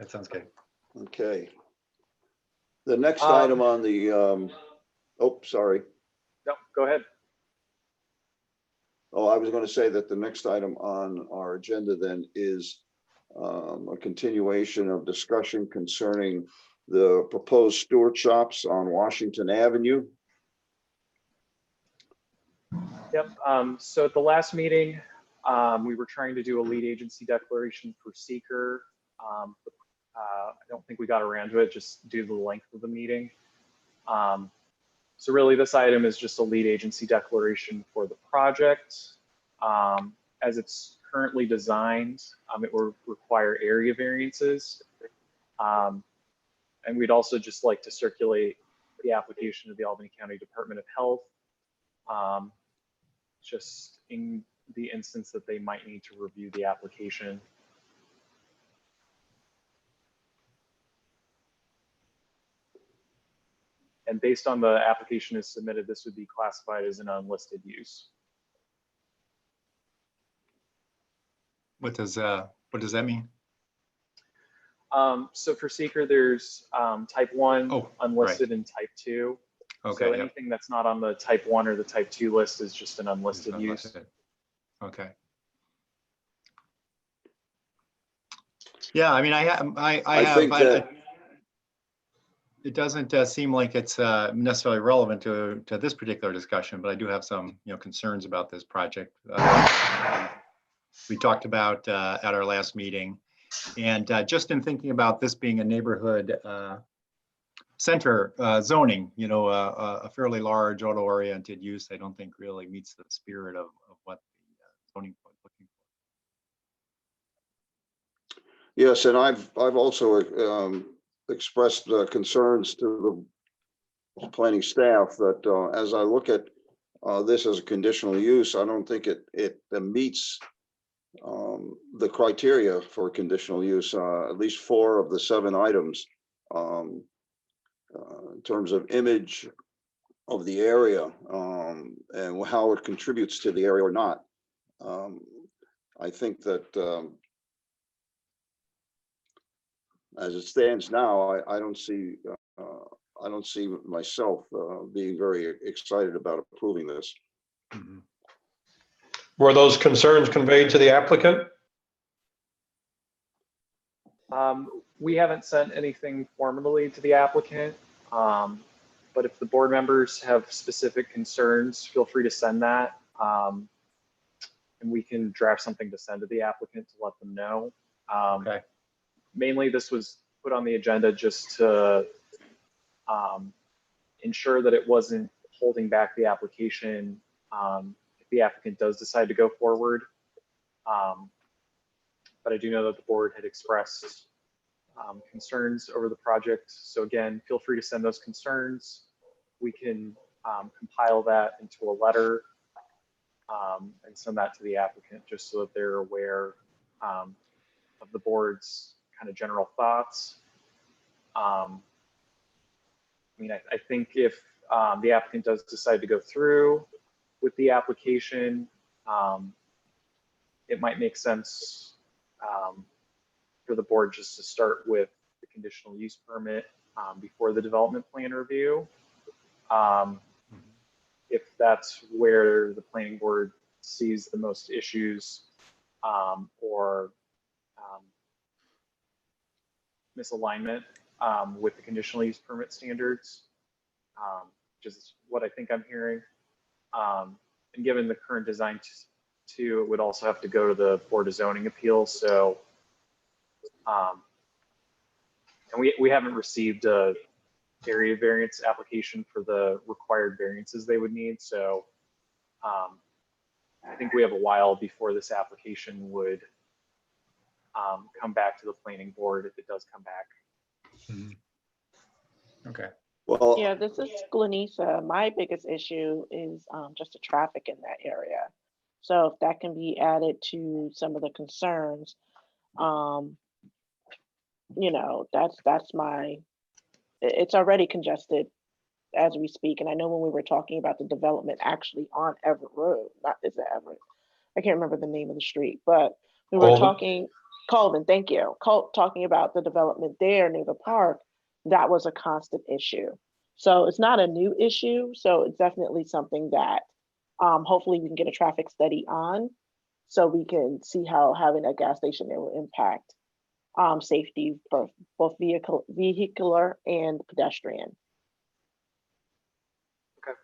sounds good.
Okay. The next item on the oh, sorry.
No, go ahead.
Oh, I was going to say that the next item on our agenda then is a continuation of discussion concerning the proposed Steward shops on Washington Avenue.
Yep. So at the last meeting, we were trying to do a lead agency declaration for seeker. I don't think we got around to it just due to the length of the meeting. So really this item is just a lead agency declaration for the project. As it's currently designed, it will require area variances. And we'd also just like to circulate the application to the Albany County Department of Health, just in the instance that they might need to review the application. And based on the application is submitted, this would be classified as an unlisted use.
What does that mean?
So for seeker, there's type 1,
Oh,
unlisted, and type 2.
Okay.
So
Yep.
anything that's not on the type 1 or the type 2 list is just an unlisted use.
Unlisted. Okay. Yeah, I mean, it doesn't seem like it's necessarily relevant to this particular discussion, but I do have some, concerns about this project. We talked about at our last meeting, and just in thinking about this being a neighborhood center zoning, a fairly large auto-oriented use, I don't think really meets the spirit of what the zoning code is looking for.
Yes, and I've also expressed concerns to the planning staff that as I look at this as a conditional use, I don't think it meets the criteria for conditional use. At least 4 of the 7 items in terms of image of the area and how it contributes to the area or not. I think that as it stands now, I don't see myself being very excited about approving this.
Mm-hmm.
Were those concerns conveyed to the applicant?
We haven't sent anything formally to the applicant, but if the board members have specific concerns, feel free to send that. And we can draft something to send to the applicant to let them know.
Okay.
Mainly this was put on the agenda just to ensure that it wasn't holding back the application if the applicant does decide to go forward. But I do know that the board had expressed concerns over the project. So again, feel free to send those concerns. We can compile that into a letter and send that to the applicant just so that they're aware of the board's kind of general thoughts. I mean, I think if the applicant does decide to go through with the application, it might make sense for the board just to start with the conditional use permit before the development plan review. If that's where the planning board sees the most issues or misalignment with the conditional use permit standards, which is what I think I'm hearing. And given the current design too, it would also have to go to the Board of Zoning Appeals. So, and we haven't received a area variance application for the required variances they would need. So I think we have a while before this application would come back to the planning board if it does come back.
Mm-hmm. Okay.
Well,
Yeah, this is Glenisa. My biggest issue is just the traffic in that area. So if that can be added to some of the concerns, that's it's already congested as we speak. And I know when we were talking about the development actually on Everett Road, is it Everett? I can't remember the name of the street, but we were talking, Colvin, thank you. Talking about the development there near the park, that was a constant issue. So it's not a new issue. So it's definitely something that hopefully we can get a traffic study on so we can see how having a gas station there will impact safety for both vehicular and pedestrian.
Okay.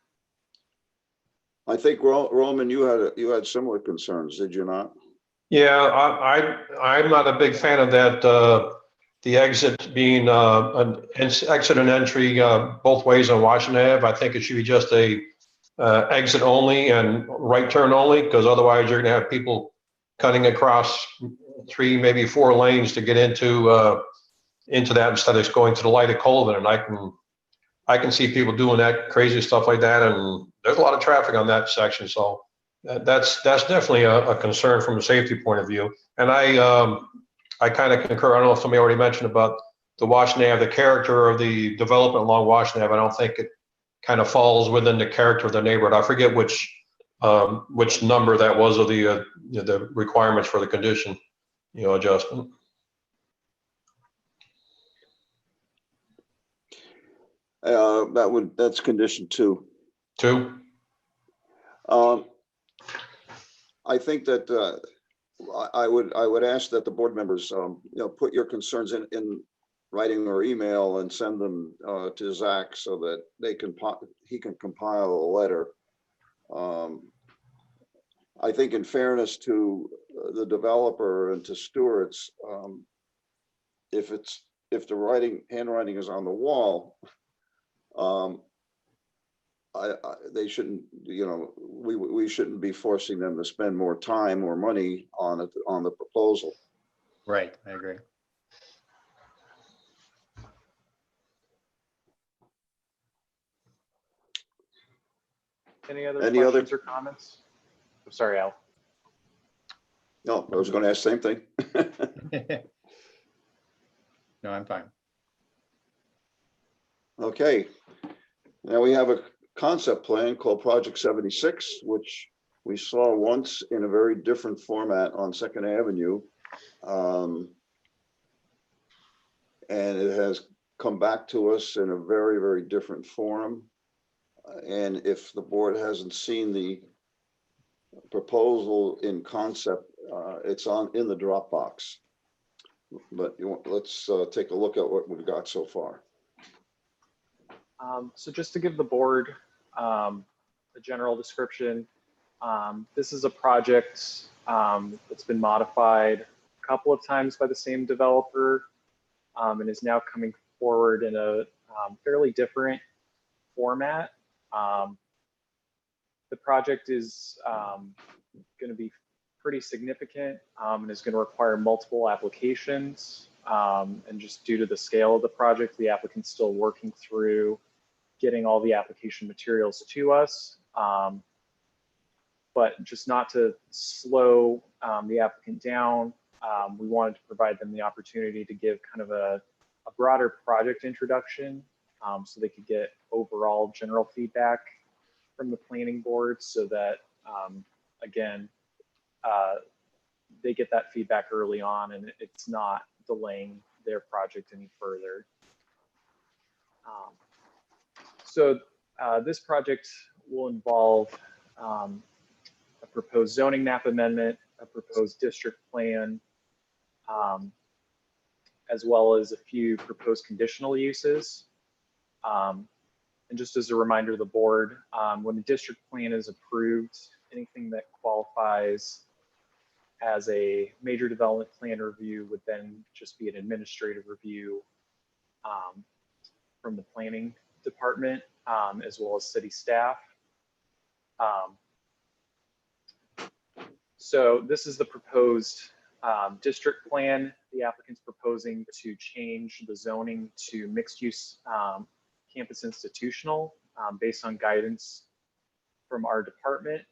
I think Roman, you had similar concerns, did you not?
Yeah, I'm not a big fan of that. The exit being an exit and entry both ways on Washington Ave. I think it should be just a exit only and right turn only, because otherwise you're going to have people cutting across 3, maybe 4 lanes to get into that instead of going to the light of Colvin. And I can see people doing that crazy stuff like that, and there's a lot of traffic on that section. So that's definitely a concern from a safety point of view. And I kind of concur. I don't know if somebody already mentioned about the Washington Ave, the character of the development along Washington Ave. I don't think kind of falls within the character of the neighborhood. I forget which number that was of the requirements for the condition, adjustment.
That's condition 2.
2?
I think that I would ask that the board members, put your concerns in writing or email and send them to Zach so that he can compile a letter. I think in fairness to the developer and to Stewart's, if the handwriting is on the wall, they shouldn't, we shouldn't be forcing them to spend more time or money on the proposal.
Right, I agree.
Any other
Any other-
questions or comments? I'm sorry, Al.
No, I was going to ask the same thing.
No, I'm fine.
Okay. Now we have a concept plan called Project 76, which we saw once in a very different format on 2nd Avenue. And it has come back to us in a very, very different form. And if the board hasn't seen the proposal in concept, it's in the Dropbox. But let's take a look at what we've got so far.
So just to give the board a general description, this is a project that's been modified a couple of times by the same developer and is now coming forward in a fairly different format. The project is going to be pretty significant and is going to require multiple applications. And just due to the scale of the project, the applicant's still working through getting all the application materials to us. But just not to slow the applicant down, we wanted to provide them the opportunity to give kind of a broader project introduction so they could get overall general feedback from the planning board so that, again, they get that feedback early on and it's not delaying their project any further. So this project will involve a proposed zoning map amendment, a proposed district plan, as well as a few proposed conditional uses. And just as a reminder to the board, when the district plan is approved, anything that qualifies as a major development plan review would then just be an administrative review from the planning department, as well as city staff. So this is the proposed district plan. The applicant's proposing to change the zoning to mixed use campus institutional based on guidance from our department,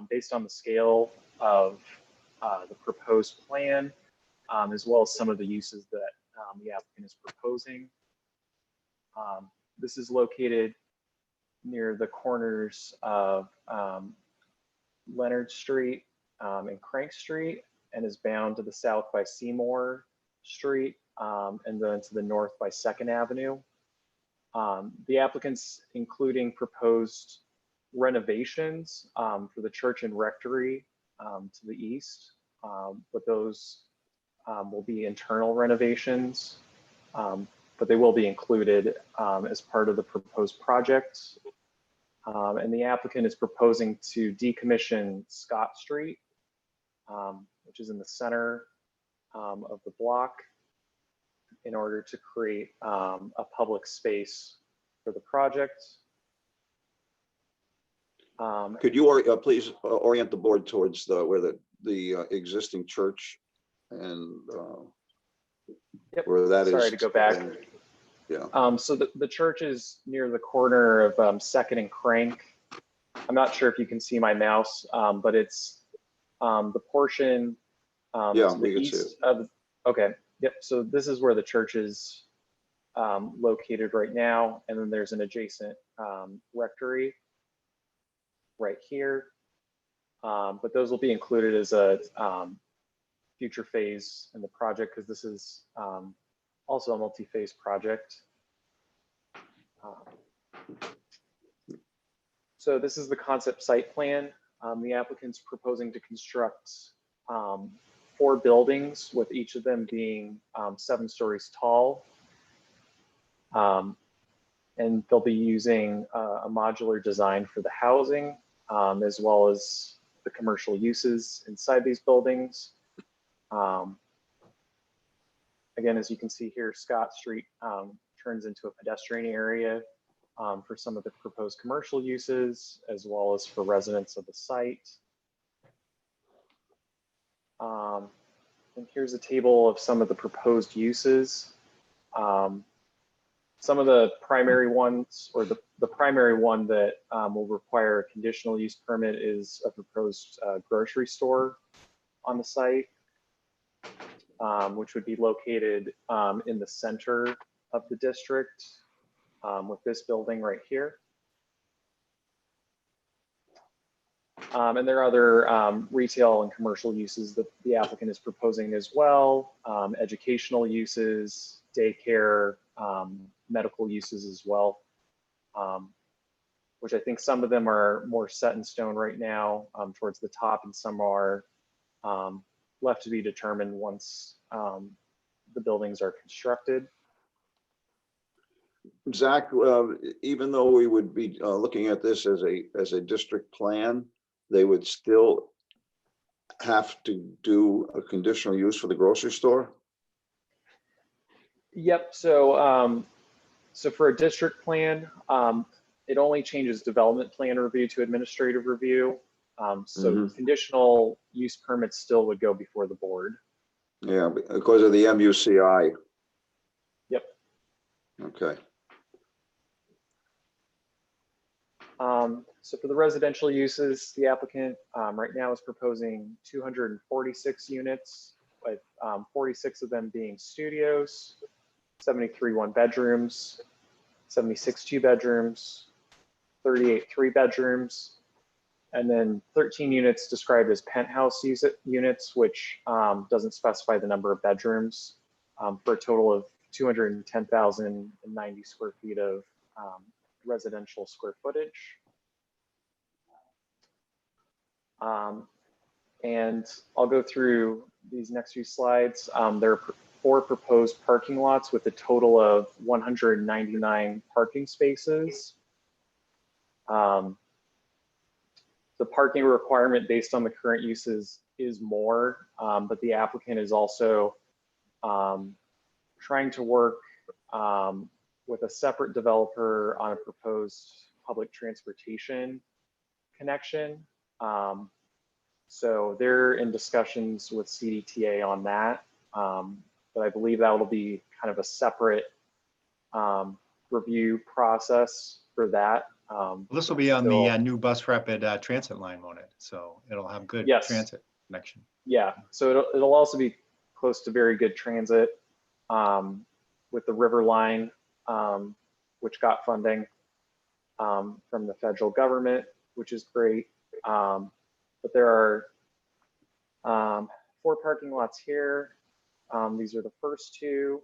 based on the scale of the proposed plan, as well as some of the uses that the applicant is proposing. This is located near the corners of Leonard Street and Crank Street, and is bound to the south by Seymour Street, and then to the north by 2nd Avenue. The applicant's including proposed renovations for the church and rectory to the east, but those will be internal renovations, but they will be included as part of the proposed project. And the applicant is proposing to decommission Scott Street, which is in the center of the block, in order to create a public space for the project.
Could you please orient the board towards where the existing church and
Yep.
where that is?
Sorry to go back.
Yeah.
So the church is near the corner of 2nd and Crank. I'm not sure if you can see my mouse, but it's the portion
Yeah,
to
we
the
can see
east of. Okay. Yep. So this is where the church is located right now, and then there's an adjacent rectory right here. But those will be included as a future phase in the project, because this is also a multi-phase project. So this is the concept site plan. The applicant's proposing to construct 4 buildings, with each of them being 7 stories tall. And they'll be using a modular design for the housing, as well as the commercial uses inside these buildings. Again, as you can see here, Scott Street turns into a pedestrian area for some of the proposed commercial uses, as well as for residents of the site. And here's a table of some of the proposed uses. Some of the primary ones, or the primary one that will require a conditional use permit, is a proposed grocery store on the site, which would be located in the center of the district, with this building right here. And there are other retail and commercial uses that the applicant is proposing as well, educational uses, daycare, medical uses as well, which I think some of them are more set in stone right now towards the top, and some are left to be determined once the buildings are constructed.
Zach, even though we would be looking at this as a district plan, they would still have to do a conditional use for the grocery store?
Yep. So, so for a district plan, it only changes development plan review to administrative review. So conditional use permits still would go before the board.
Yeah, because of the MUCI.
Yep.
Okay.
So for the residential uses, the applicant right now is proposing 246 units, with 46 of them being studios, 73 1-bedrooms, 76 2-bedrooms, 38 3-bedrooms, and then 13 units described as penthouse units, which doesn't specify the number of bedrooms, for a total of 210,090 square feet of residential square footage. And I'll go through these next few slides. There are 4 proposed parking lots with a total of 199 parking spaces. The parking requirement based on the current uses is more, but the applicant is also trying to work with a separate developer on a proposed public transportation connection. So they're in discussions with CDTA on that, but I believe that will be kind of a separate review process for that.
This will be on the new bus rapid transit line, won't it? So it'll have good transit connection.
Yeah, so it'll also be close to very good transit with the River Line, which got funding from the federal government, which is great. But there are 4 parking lots here. These are the first 2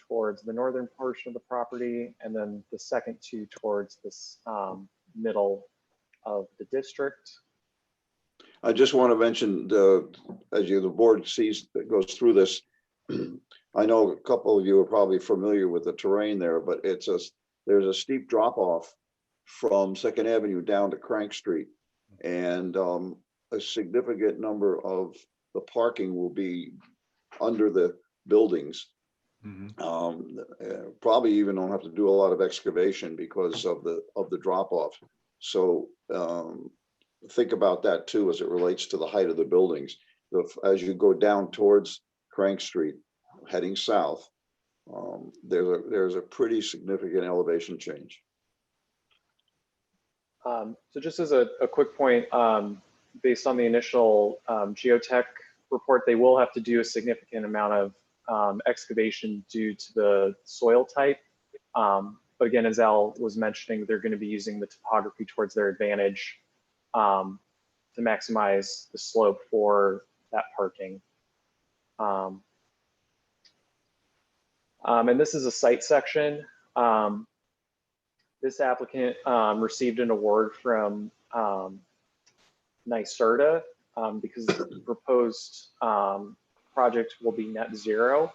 towards the northern portion of the property, and then the second 2 towards this middle of the district.
I just want to mention, as the board sees that goes through this, I know a couple of you are probably familiar with the terrain there, but there's a steep drop off from 2nd Avenue down to Crank Street, and a significant number of the parking will be under the buildings. Probably even don't have to do a lot of excavation because of the drop off. So think about that too as it relates to the height of the buildings. As you go down towards Crank Street, heading south, there's a pretty significant elevation change.
So just as a quick point, based on the initial geotech report, they will have to do a significant amount of excavation due to the soil type But again, as Al was mentioning, they're going to be using the topography towards their advantage to maximize the slope for that parking. And this is a site section. This applicant received an award from NYSERDA because the proposed project will be net zero.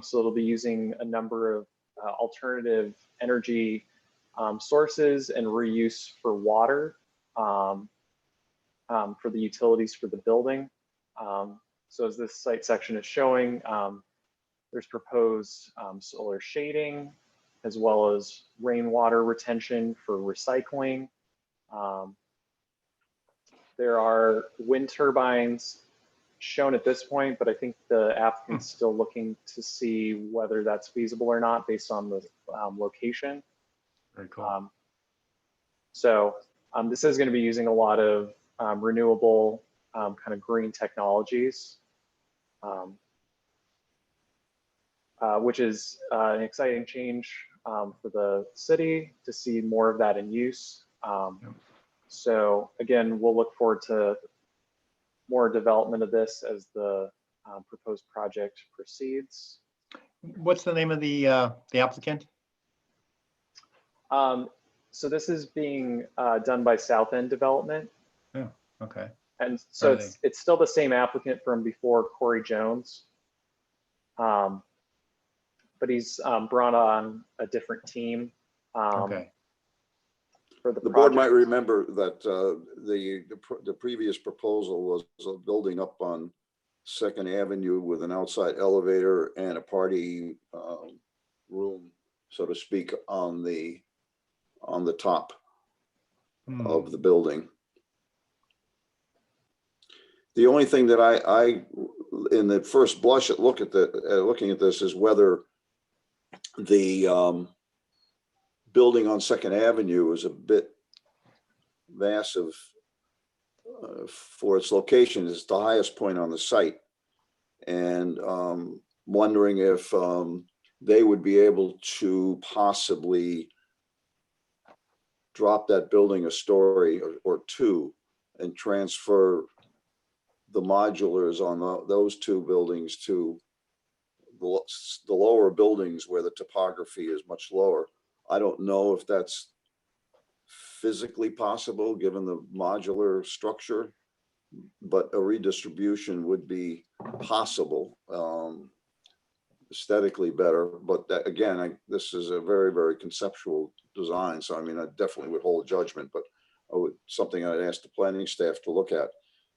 So it'll be using a number of alternative energy sources and reuse for water for the utilities for the building. So as this site section is showing, there's proposed solar shading, as well as rainwater retention for recycling. There are wind turbines shown at this point, but I think the applicant's still looking to see whether that's feasible or not based on the location.
Very cool.
So this is going to be using a lot of renewable kind of green technologies, which is an exciting change for the city to see more of that in use. So again, we'll look forward to more development of this as the proposed project proceeds.
What's the name of the applicant?
So this is being done by South End Development.
Oh, okay.
And so
Are
it's still the same applicant from before, Corey Jones. But he's brought on a different team.
Okay.
For the
The board
project.
might remember that the previous proposal was a building up on 2nd Avenue with an outside elevator and a party room, so to speak, on the top of the building. The only thing that I in the first blush at looking at this is whether the building on 2nd Avenue is a bit massive for its location. It's the highest point on the site, and wondering if they would be able to possibly drop that building a story or two and transfer the modulars on those two buildings to the lower buildings where the topography is much lower. I don't know if that's physically possible given the modular structure, but a redistribution would be possible, aesthetically better. But that, again, this is a very, very conceptual design. So, I mean, I definitely would hold judgment, but something I'd ask the planning staff to look at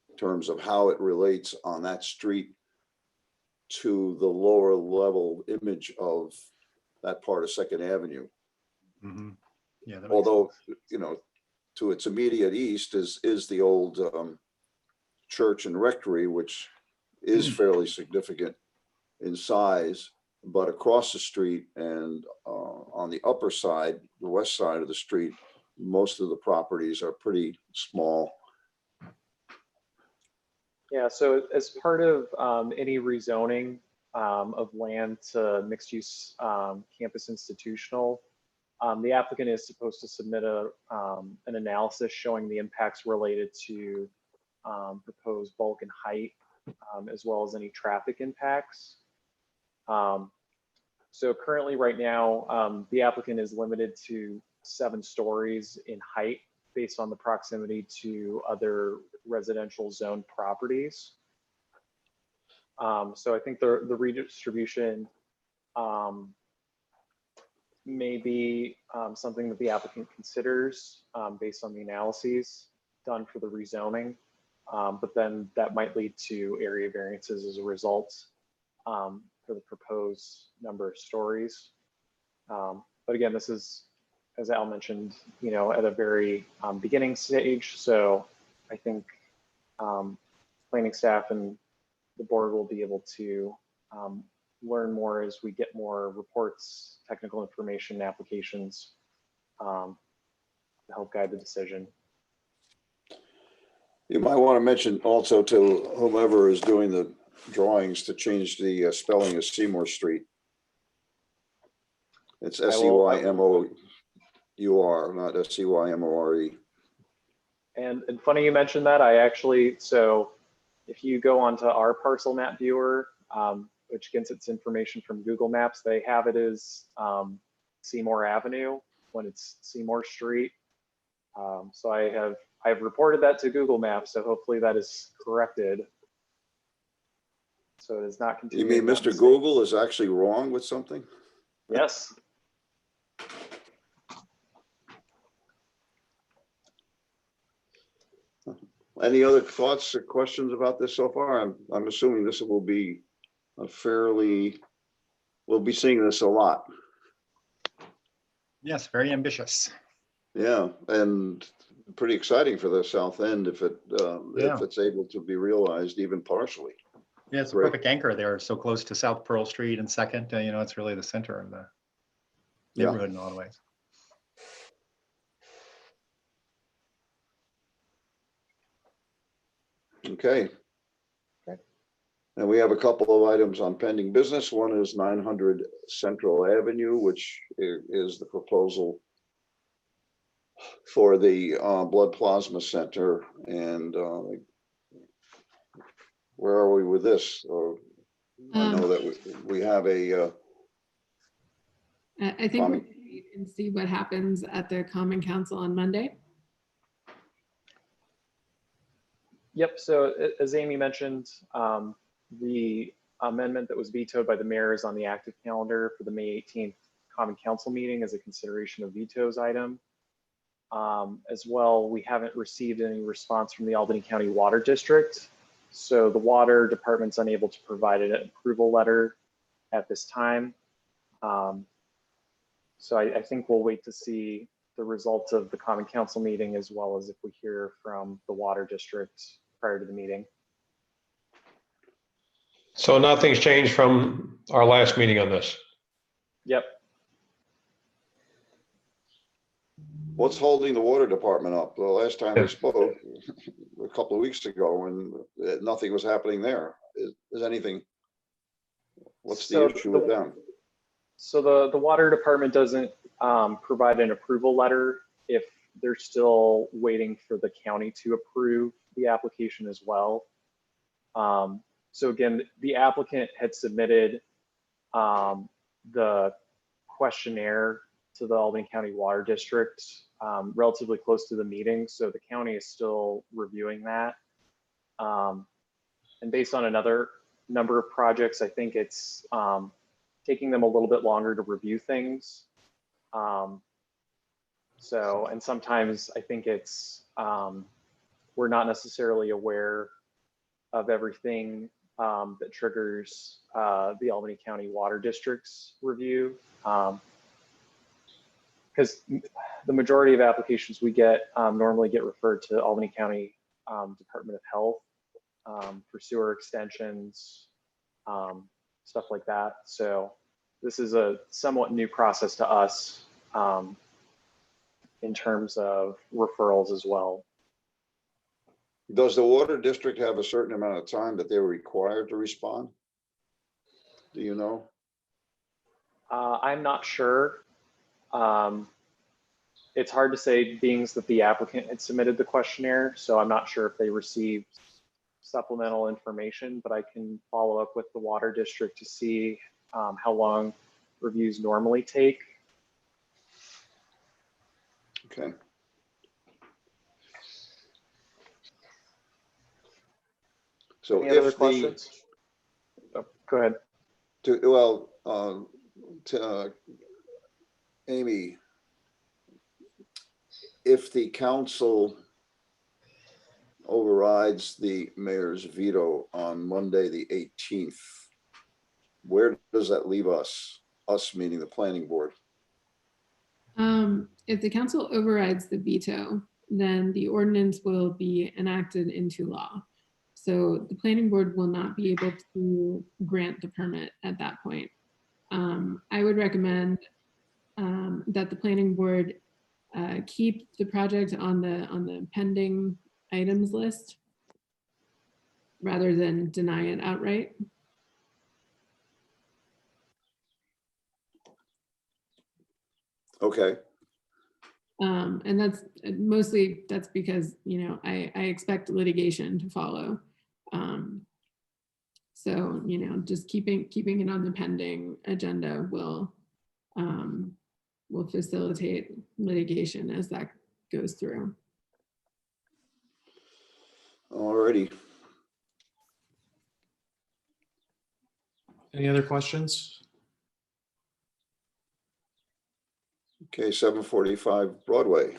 in terms of how it relates on that street to the lower level image of that part of 2nd Avenue.
Mm-hmm. Yeah. That makes
Although,
sense.
you know, to its immediate east is the old church and rectory, which is fairly significant in size, but across the street and on the upper side, the west side of the street, most of the properties are pretty small.
Yeah, so as part of any rezoning of land to mixed use campus institutional, the applicant is supposed to submit an analysis showing the impacts related to proposed bulk and height, as well as any traffic impacts. So currently right now, the applicant is limited to 7 stories in height based on the proximity to other residential zone properties. So I think the redistribution may be something that the applicant considers based on the analyses done for the rezoning, but then that might lead to area variances as a result for the proposed number of stories. But again, this is, as Al mentioned, you know, at a very beginning stage. So I think planning staff and the board will be able to learn more as we get more reports, technical information, applications to help guide the decision.
You might want to mention also to whomever is doing the drawings to change the spelling of Seymour Street. It's
I will-
SEYMOUR, not SEYMORE.
And funny you mentioned that. So if you go onto our parcel map viewer, which gets its information from Google Maps, they have it as Seymour Avenue when it's Seymour Street. So I've reported that to Google Maps, so hopefully that is corrected. So it is not
You
continuing.
mean
that
Mr.
mistake.
Google is actually wrong with something?
Yes.
Any other thoughts or questions about this so far? I'm assuming this will be we'll be seeing this a lot.
Yes, very ambitious.
Yeah, and pretty exciting for the South End if it's able to be realized even partially.
Yeah, it's a
Great.
perfect anchor there, so close to South Pearl Street and Second. It's really the center of the
Yeah.
neighborhood in a lot of ways.
Okay.
Okay.
And we have a couple of items on pending business. One is 900 Central Avenue, which is the proposal for the blood plasma center. And where are we with this? I know that we have a
I think we're
Common-
gonna wait and see what happens at the Common Council on Monday.
Yep. So as Amy mentioned, the amendment that was vetoed by the mayor is on the active calendar for the May 18th Common Council meeting as a consideration of vetoes item. As well, we haven't received any response from the Albany County Water District. So the water department's unable to provide an approval letter at this time. So I think we'll wait to see the results of the Common Council meeting, as well as if we hear from the Water District prior to the meeting.
So nothing's changed from our last meeting on this.
Yep.
what's holding the water department up? The last time we spoke a couple of weeks ago, and nothing was happening there. Is anything? What's the issue with them?
So the water department doesn't provide an approval letter if they're still waiting for the county to approve the application as well. So again, the applicant had submitted the questionnaire to the Albany County Water District relatively close to the meeting. So the county is still reviewing that. And based on another number of projects, I think it's taking them a little bit longer to review things. So, and sometimes I think it's, we're not necessarily aware of everything that triggers the Albany County Water District's review. Because the majority of applications we get normally get referred to Albany County Department of Health for sewer extensions, stuff like that. So this is a somewhat new process to us in terms of referrals as well.
Does the water district have a certain amount of time that they're required to respond? Do you know?
I'm not sure. It's hard to say, being that the applicant had submitted the questionnaire, so I'm not sure if they received supplemental information, but I can follow up with the water district to see how long reviews normally take.
Okay. So
Any other
if
questions? Oh, go ahead.
Amy, if the council overrides the mayor's veto on Monday, the 18th, where does that leave us? Us meaning the planning board.
If the council overrides the veto, then the ordinance will be enacted into law. So the planning board will not be able to grant the permit at that point. I would recommend that the planning board keep the project on the pending items list rather than deny it outright.
Okay,
And that's that's because, I expect litigation to follow. So, just keeping it on the pending agenda will facilitate litigation as that goes through.
alrighty.
Any other questions?
Okay, 745 Broadway.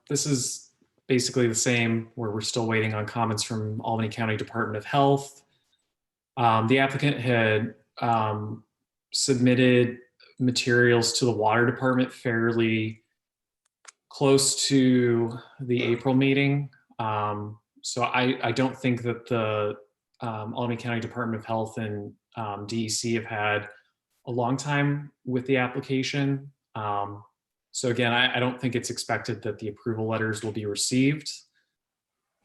This is basically the same, where we're still waiting on comments from Albany County Department of Health. The applicant had submitted materials to the water department fairly close to the April meeting. So I don't think that the Albany County Department of Health and DEC have had a long time with the application. So again, I don't think it's expected that the approval letters will be received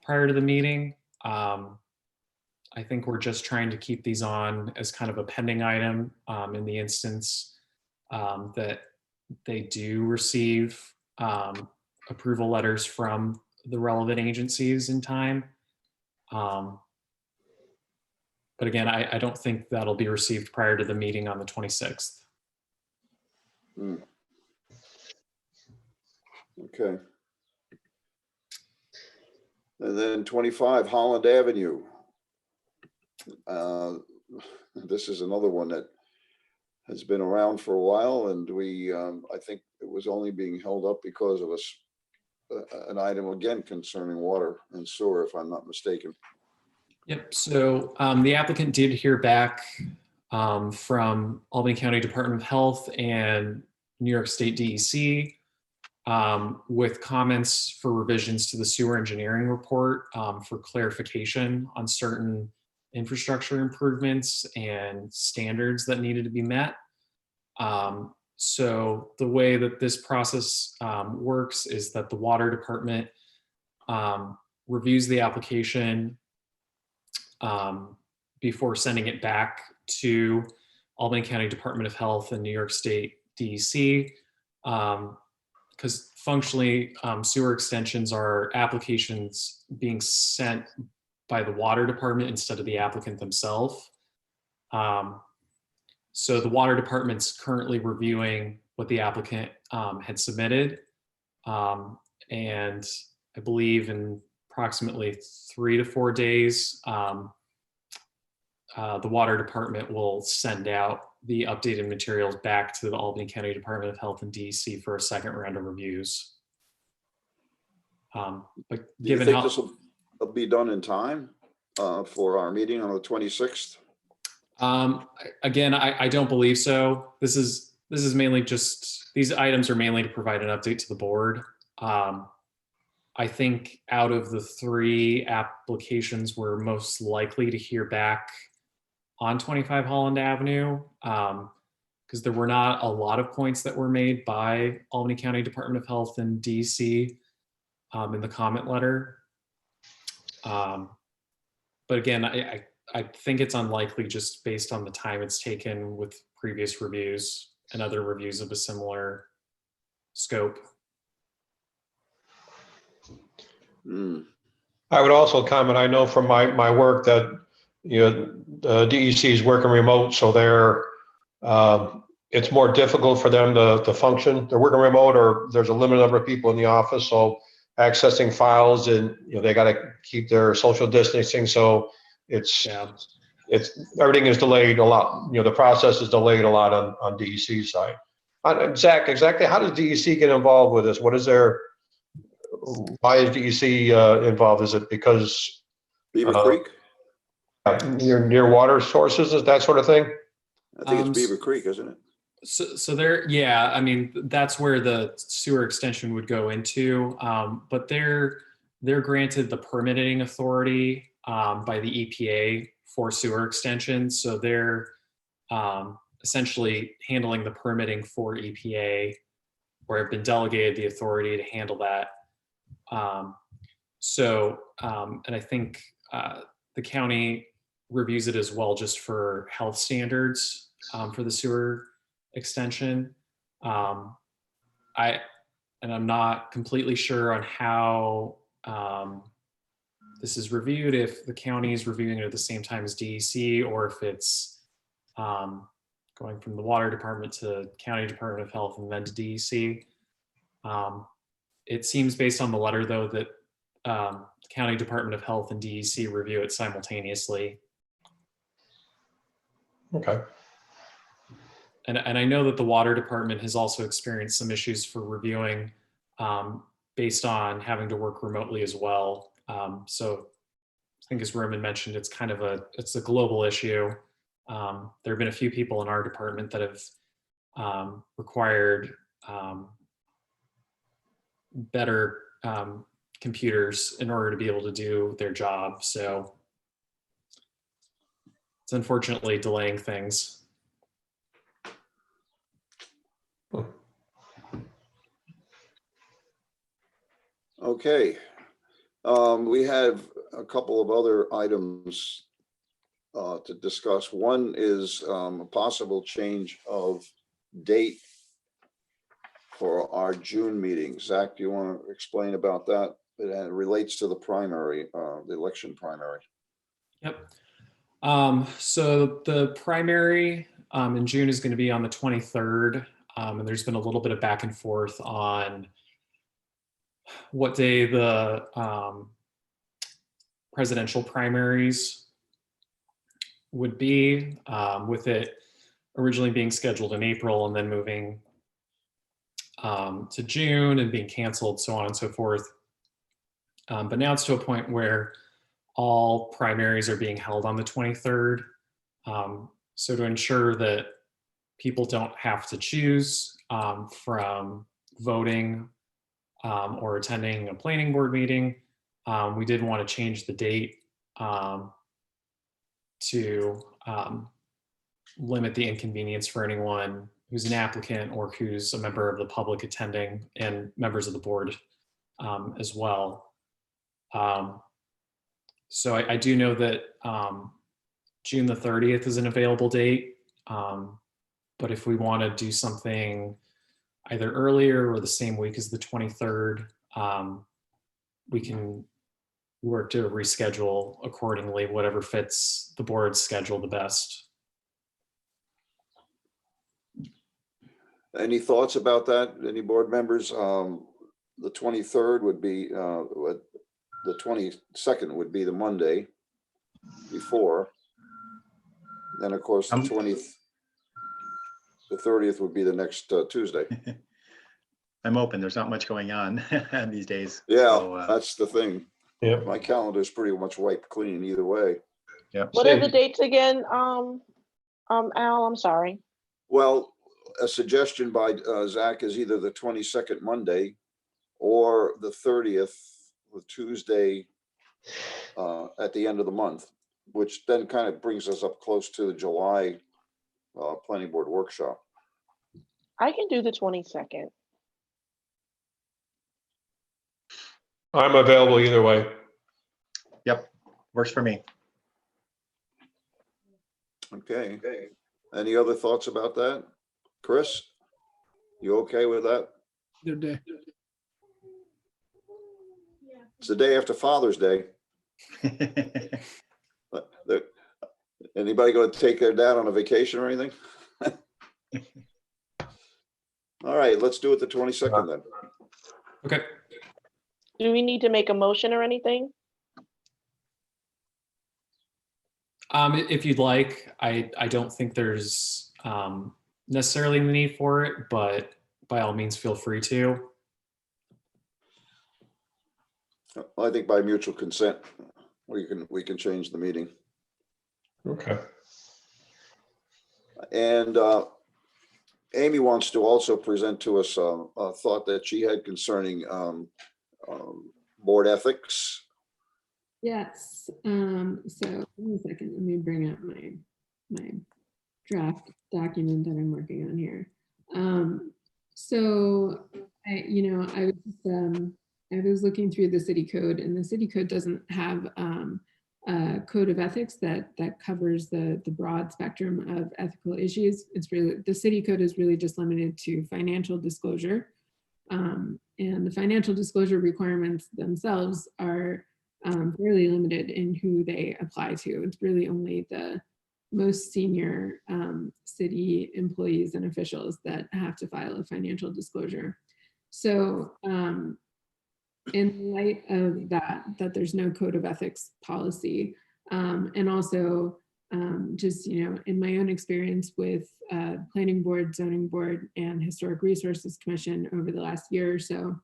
prior to the meeting. I think we're just trying to keep these on as kind of a pending item in the instance that they do receive approval letters from the relevant agencies in time. But again, I don't think that'll be received prior to the meeting on the 26th.
Okay. And then 25 Holland Avenue. This is another one that has been around for a while, and I think it was only being held up because of an item again concerning water and sewer, if I'm not mistaken.
Yep. So the applicant did hear back from Albany County Department of Health and New York State DEC with comments for revisions to the sewer engineering report for clarification on certain infrastructure improvements and standards that needed to be met. So the way that this process works is that the water department reviews the application before sending it back to Albany County Department of Health and New York State DEC. Because functionally, sewer extensions are applications being sent by the water department instead of the applicant themselves. So the water department's currently reviewing what the applicant had submitted. And I believe in approximately 3 to 4 days, the water department will send out the updated materials back to the Albany County Department of Health and DEC for a second round of reviews. But
Do you
given
think
how
this will be done in time for our meeting on the 26th?
again, I don't believe so. This is mainly just, these items are mainly to provide an update to the board. I think out of the 3 applications, we're most likely to hear back on 25 Holland Avenue, because there were not a lot of points that were made by Albany County Department of Health and DC in the comment letter. But again, I think it's unlikely just based on the time it's taken with previous reviews and other reviews of a similar scope.
I would also comment, I know from my work that, the DEC is working remote, so it's more difficult for them to function. They're working remote, or there's a limited number of people in the office, so accessing files, and they got to keep their social distancing. So it's everything is delayed a lot. The process is delayed a lot on DEC side. Zach, exactly how does DEC get involved with this? Why is DEC involved? Is it because
Beaver Creek?
you're near water sources, is that sort of thing?
I think it's Beaver Creek, isn't it?
So there, yeah, I mean, that's where the sewer extension would go into, but they're granted the permitting authority by the EPA for sewer extensions. So they're essentially handling the permitting for EPA, or have been delegated the authority to handle that. And I think the county reviews it as well, just for health standards for the sewer extension. I'm not completely sure on how this is reviewed, if the county is reviewing it at the same time as DEC, or if it's going from the water department to County Department of Health and then to DEC. It seems based on the letter, though, that County Department of Health and DEC review it simultaneously.
Okay.
And I know that the water department has also experienced some issues for reviewing based on having to work remotely as well. So I think, as Roman mentioned, it's kind of it's a global issue. There have been a few people in our department that have required better computers in order to be able to do their job. So it's unfortunately delaying things.
Okay. We have a couple of other items to discuss. One is a possible change of date for our June meeting. Zach, do you want to explain about that? It relates to the primary, the election primary.
Yep. So the primary in June is going to be on the 23rd. And there's been a little bit of back and forth on what day the presidential primaries would be, with it originally being scheduled in April and then moving to June and being canceled, so on and so forth. But now it's to a point where all primaries are being held on the 23rd. So to ensure that people don't have to choose from voting or attending a planning board meeting, we did want to change the date to limit the inconvenience for anyone who's an applicant or who's a member of the public attending, and members of the board as well. So I do know that June the 30th is an available date, but if we want to do something either earlier or the same week as the 23rd, we can work to reschedule accordingly, whatever fits the board's schedule the best.
Any thoughts about that? Any board members? The 23rd would be, the 22nd would be the Monday before. Then, of course, the 30th would be the next Tuesday.
I'm open. There's not much going on these days.
Yeah,
So,
that's the thing.
Yeah.
My calendar is pretty much wiped clean either way.
yeah.
What are the dates again, Al? I'm sorry.
Well, a suggestion by Zach is either the 22nd Monday or the 30th, the Tuesday at the end of the month, which then kind of brings us up close to the July planning board workshop.
I can do the 22nd.
I'm available either way.
Yep. Works for me.
Okay. Any other thoughts about that? Chris, you okay with that?
Good day.
It's the day after Father's Day. Anybody going to take their dad on a vacation or anything? All right, let's do it the 22nd then.
Okay.
Do we need to make a motion or anything?
If you'd like, I don't think there's necessarily the need for it, but by all means, feel free to.
I think by mutual consent, we can change the meeting.
Okay.
And Amy wants to also present to us a thought that she had concerning board ethics.
Yes, so one second, let me bring up my draft document that I'm working on here. So I was looking through the city code, and the city code doesn't have code of ethics that covers the broad spectrum of ethical issues. It's really, the city code is really just limited to financial disclosure. And the financial disclosure requirements themselves are fairly limited in who they apply to. It's really only the most senior city employees and officials that have to file a financial disclosure. So in light of that there's no code of ethics policy, and also just, you know, in my own experience with planning board, zoning board, and historic resources commission over the last year or so,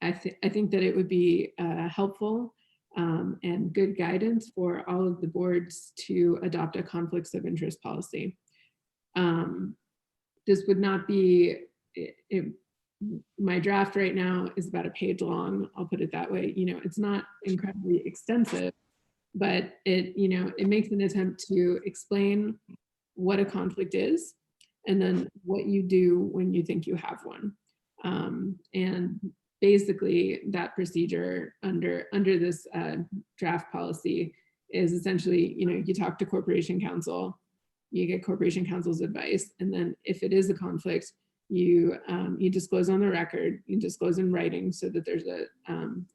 I think that it would be helpful and good guidance for all of the boards to adopt a conflicts of interest policy. This would not be, my draft right now is about a page long, I'll put it that way. You know, it's not incredibly extensive, but it, you know, it makes an attempt to explain what a conflict is and then what you do when you think you have one. And basically that procedure under this draft policy is essentially, you know, you talk to corporation counsel, you get corporation counsel's advice, and then if it is a conflict, you disclose on the record, you disclose in writing so that there's a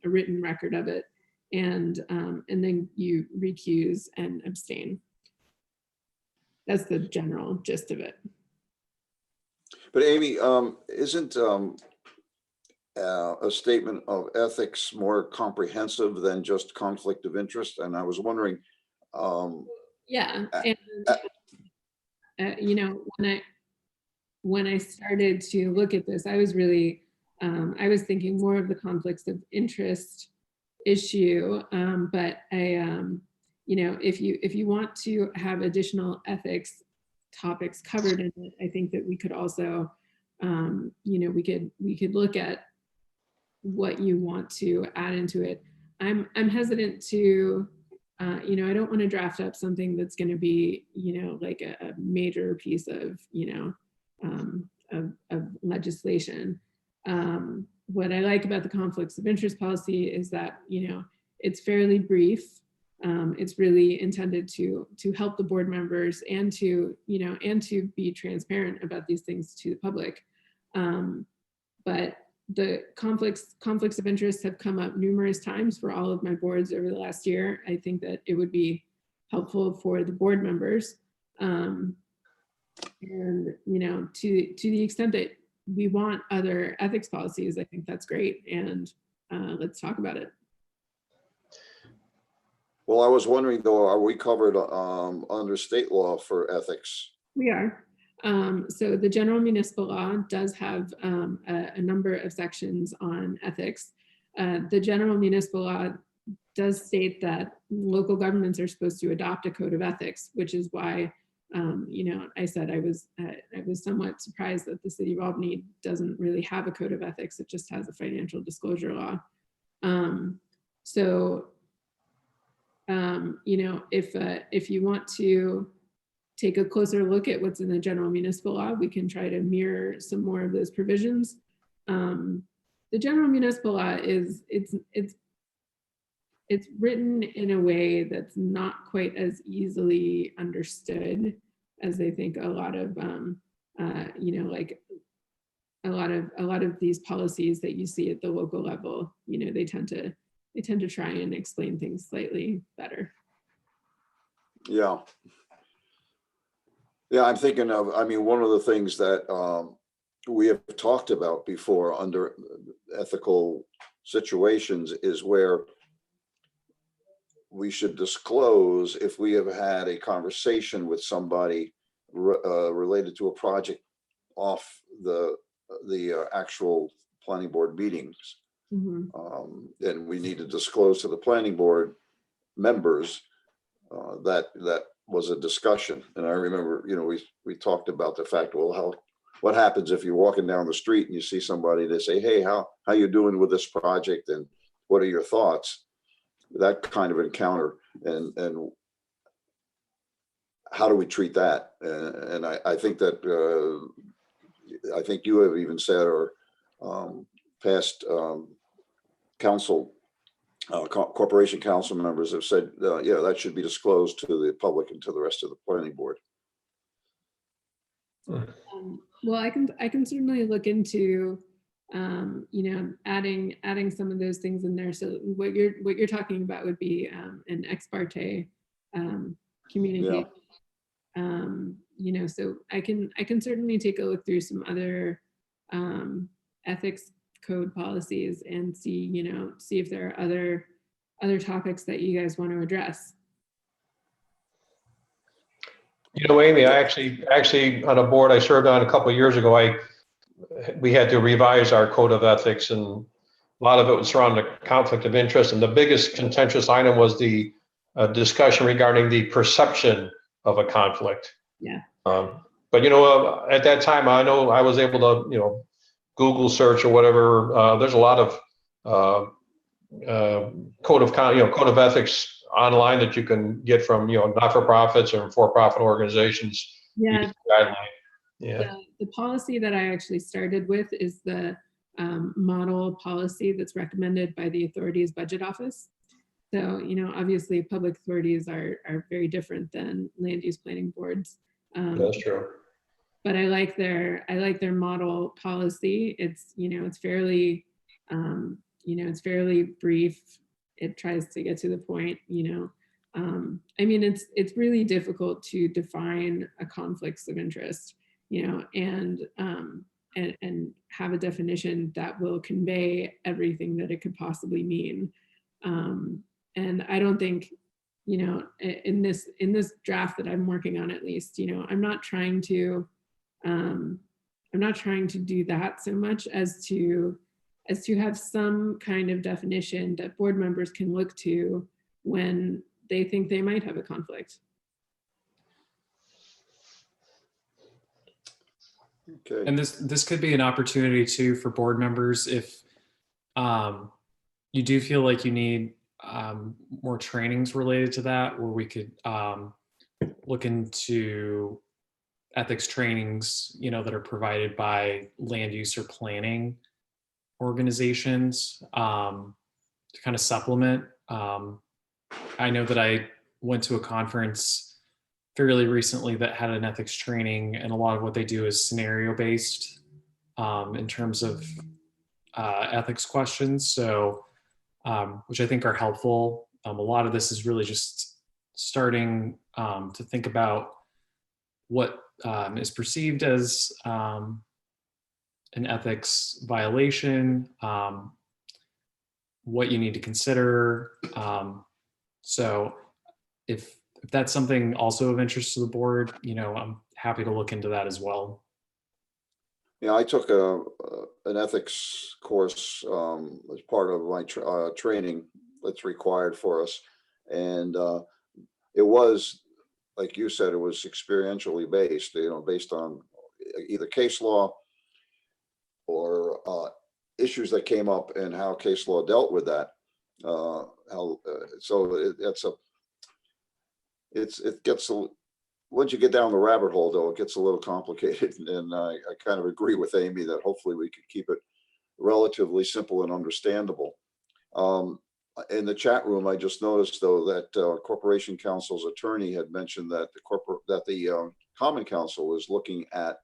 written record of it, and then you recuse and abstain. That's the general gist of it.
But Amy, isn't a statement of ethics more comprehensive than just conflict of interest? And I was wondering.
Yeah, and you know, when I started to look at this, I was really, I was thinking more of the conflicts of interest issue, but you know, if you want to have additional ethics topics covered in it, I think that we could also, you know, we could look at what you want to add into it. I'm hesitant to, you know, I don't want to draft up something that's going to be, you know, like a major piece of, you know, of legislation. What I like about the conflicts of interest policy is that, you know, it's fairly brief. It's really intended to help the board members and to, you know, and to be transparent about these things to the public. But the conflicts of interest have come up numerous times for all of my boards over the last year. I think that it would be helpful for the board members. And, you know, to the extent that we want other ethics policies, I think that's great. And let's talk about it.
Well, I was wondering though, are we covered under state law for ethics?
We are. So the general municipal law does have a number of sections on ethics. The general municipal law does state that local governments are supposed to adopt a code of ethics, which is why, you know, I said I was somewhat surprised that the city of Albany doesn't really have a code of ethics. It just has a financial disclosure law. You know, if you want to take a closer look at what's in the general municipal law, we can try to mirror some more of those provisions. The general municipal law is, it's written in a way that's not quite as easily understood as I think a lot of, you know, like a lot of these policies that you see at the local level, you know, they tend to try and explain things slightly better.
Yeah. Yeah, I'm thinking of, I mean, one of the things that we have talked about before under ethical situations is where we should disclose if we have had a conversation with somebody related to a project off the actual planning board meetings. Mm-hmm. And we need to disclose to the planning board members that was a discussion. And I remember, you know, we talked about the fact, well, what happens if you're walking down the street and you see somebody, they say, hey, how you doing with this project and what are your thoughts? That kind of encounter, and how do we treat that? And I think that I think you have even said, or past council corporation council members have said, yeah, that should be disclosed to the public and to the rest of the planning board.
Well, I can certainly look into, you know, adding some of those things in there. So what you're talking about would be an ex parte communication. You know, so I can certainly take a look through some other ethics code policies and see, you know, see if there are other topics that you guys want to address.
You know, Amy, I actually on a board I served on a couple of years ago, we had to revise our code of ethics, and a lot of it was surrounding the conflict of interest. And the biggest contentious item was the discussion regarding the perception of a conflict.
Yeah.
But, you know, at that time, I know I was able to, you know, Google search or whatever. There's a lot of code of ethics online that you can get from, you know, not-for-profits or for-profit organizations.
Yeah.
Guideline. Yeah.
The policy that I actually started with is the model policy that's recommended by the authority's budget office. So, you know, obviously public authorities are very different than land use planning boards.
That's true.
But I like their model policy. It's, you know, it's fairly, you know, it's fairly brief. It tries to get to the point, you know. I mean, it's really difficult to define a conflicts of interest, you know, and have a definition that will convey everything that it could possibly mean. And I don't think, you know, in this draft that I'm working on, at least, you know, I'm not trying to do that so much as to have some kind of definition that board members can look to when they think they might have a conflict.
Okay.
And this could be an opportunity too for board members if you do feel like you need more trainings related to that, where we could look into ethics trainings, you know, that are provided by land use or planning organizations to kind of supplement. I know that I went to a conference fairly recently that had an ethics training, and a lot of what they do is scenario based in terms of ethics questions. So, which I think are helpful. A lot of this is really just starting to think about what is perceived as an ethics violation, what you need to consider. So if that's something also of interest to the board, you know, I'm happy to look into that as well.
Yeah, I took an ethics course as part of my training that's required for us. And it was, like you said, it was experientially based, you know, based on either case law or issues that came up and how case law dealt with that. It gets once you get down the rabbit hole, though, it gets a little complicated. And I kind of agree with Amy that hopefully we could keep it relatively simple and understandable. In the chat room, I just noticed, though, that Corporation Counsel's attorney had mentioned that the Common Council is looking at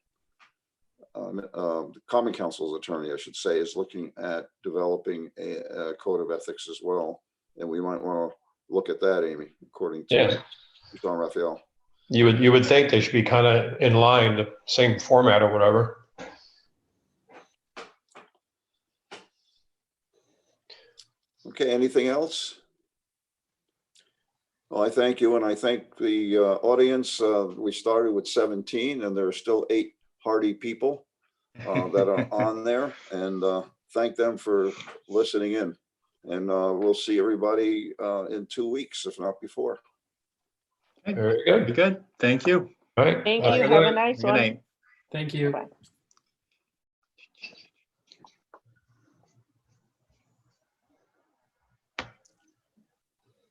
the Common Council's attorney, I should say, is looking at developing a code of ethics as well. And we might want to look at that, Amy, according to Jean Raphael.
You would think they should be kind of in line, the same format or whatever.
Okay, anything else? Well, I thank you, and I thank the audience. We started with 17, and there are still 8 hardy people that are on there, and thank them for listening in. And we'll see everybody in 2 weeks, if not before.
Very good.
Good. Thank you.
All right.
Thank
Have a
you.
good
Have
night.
a nice
Good
one.
night.
Thank you.
Bye.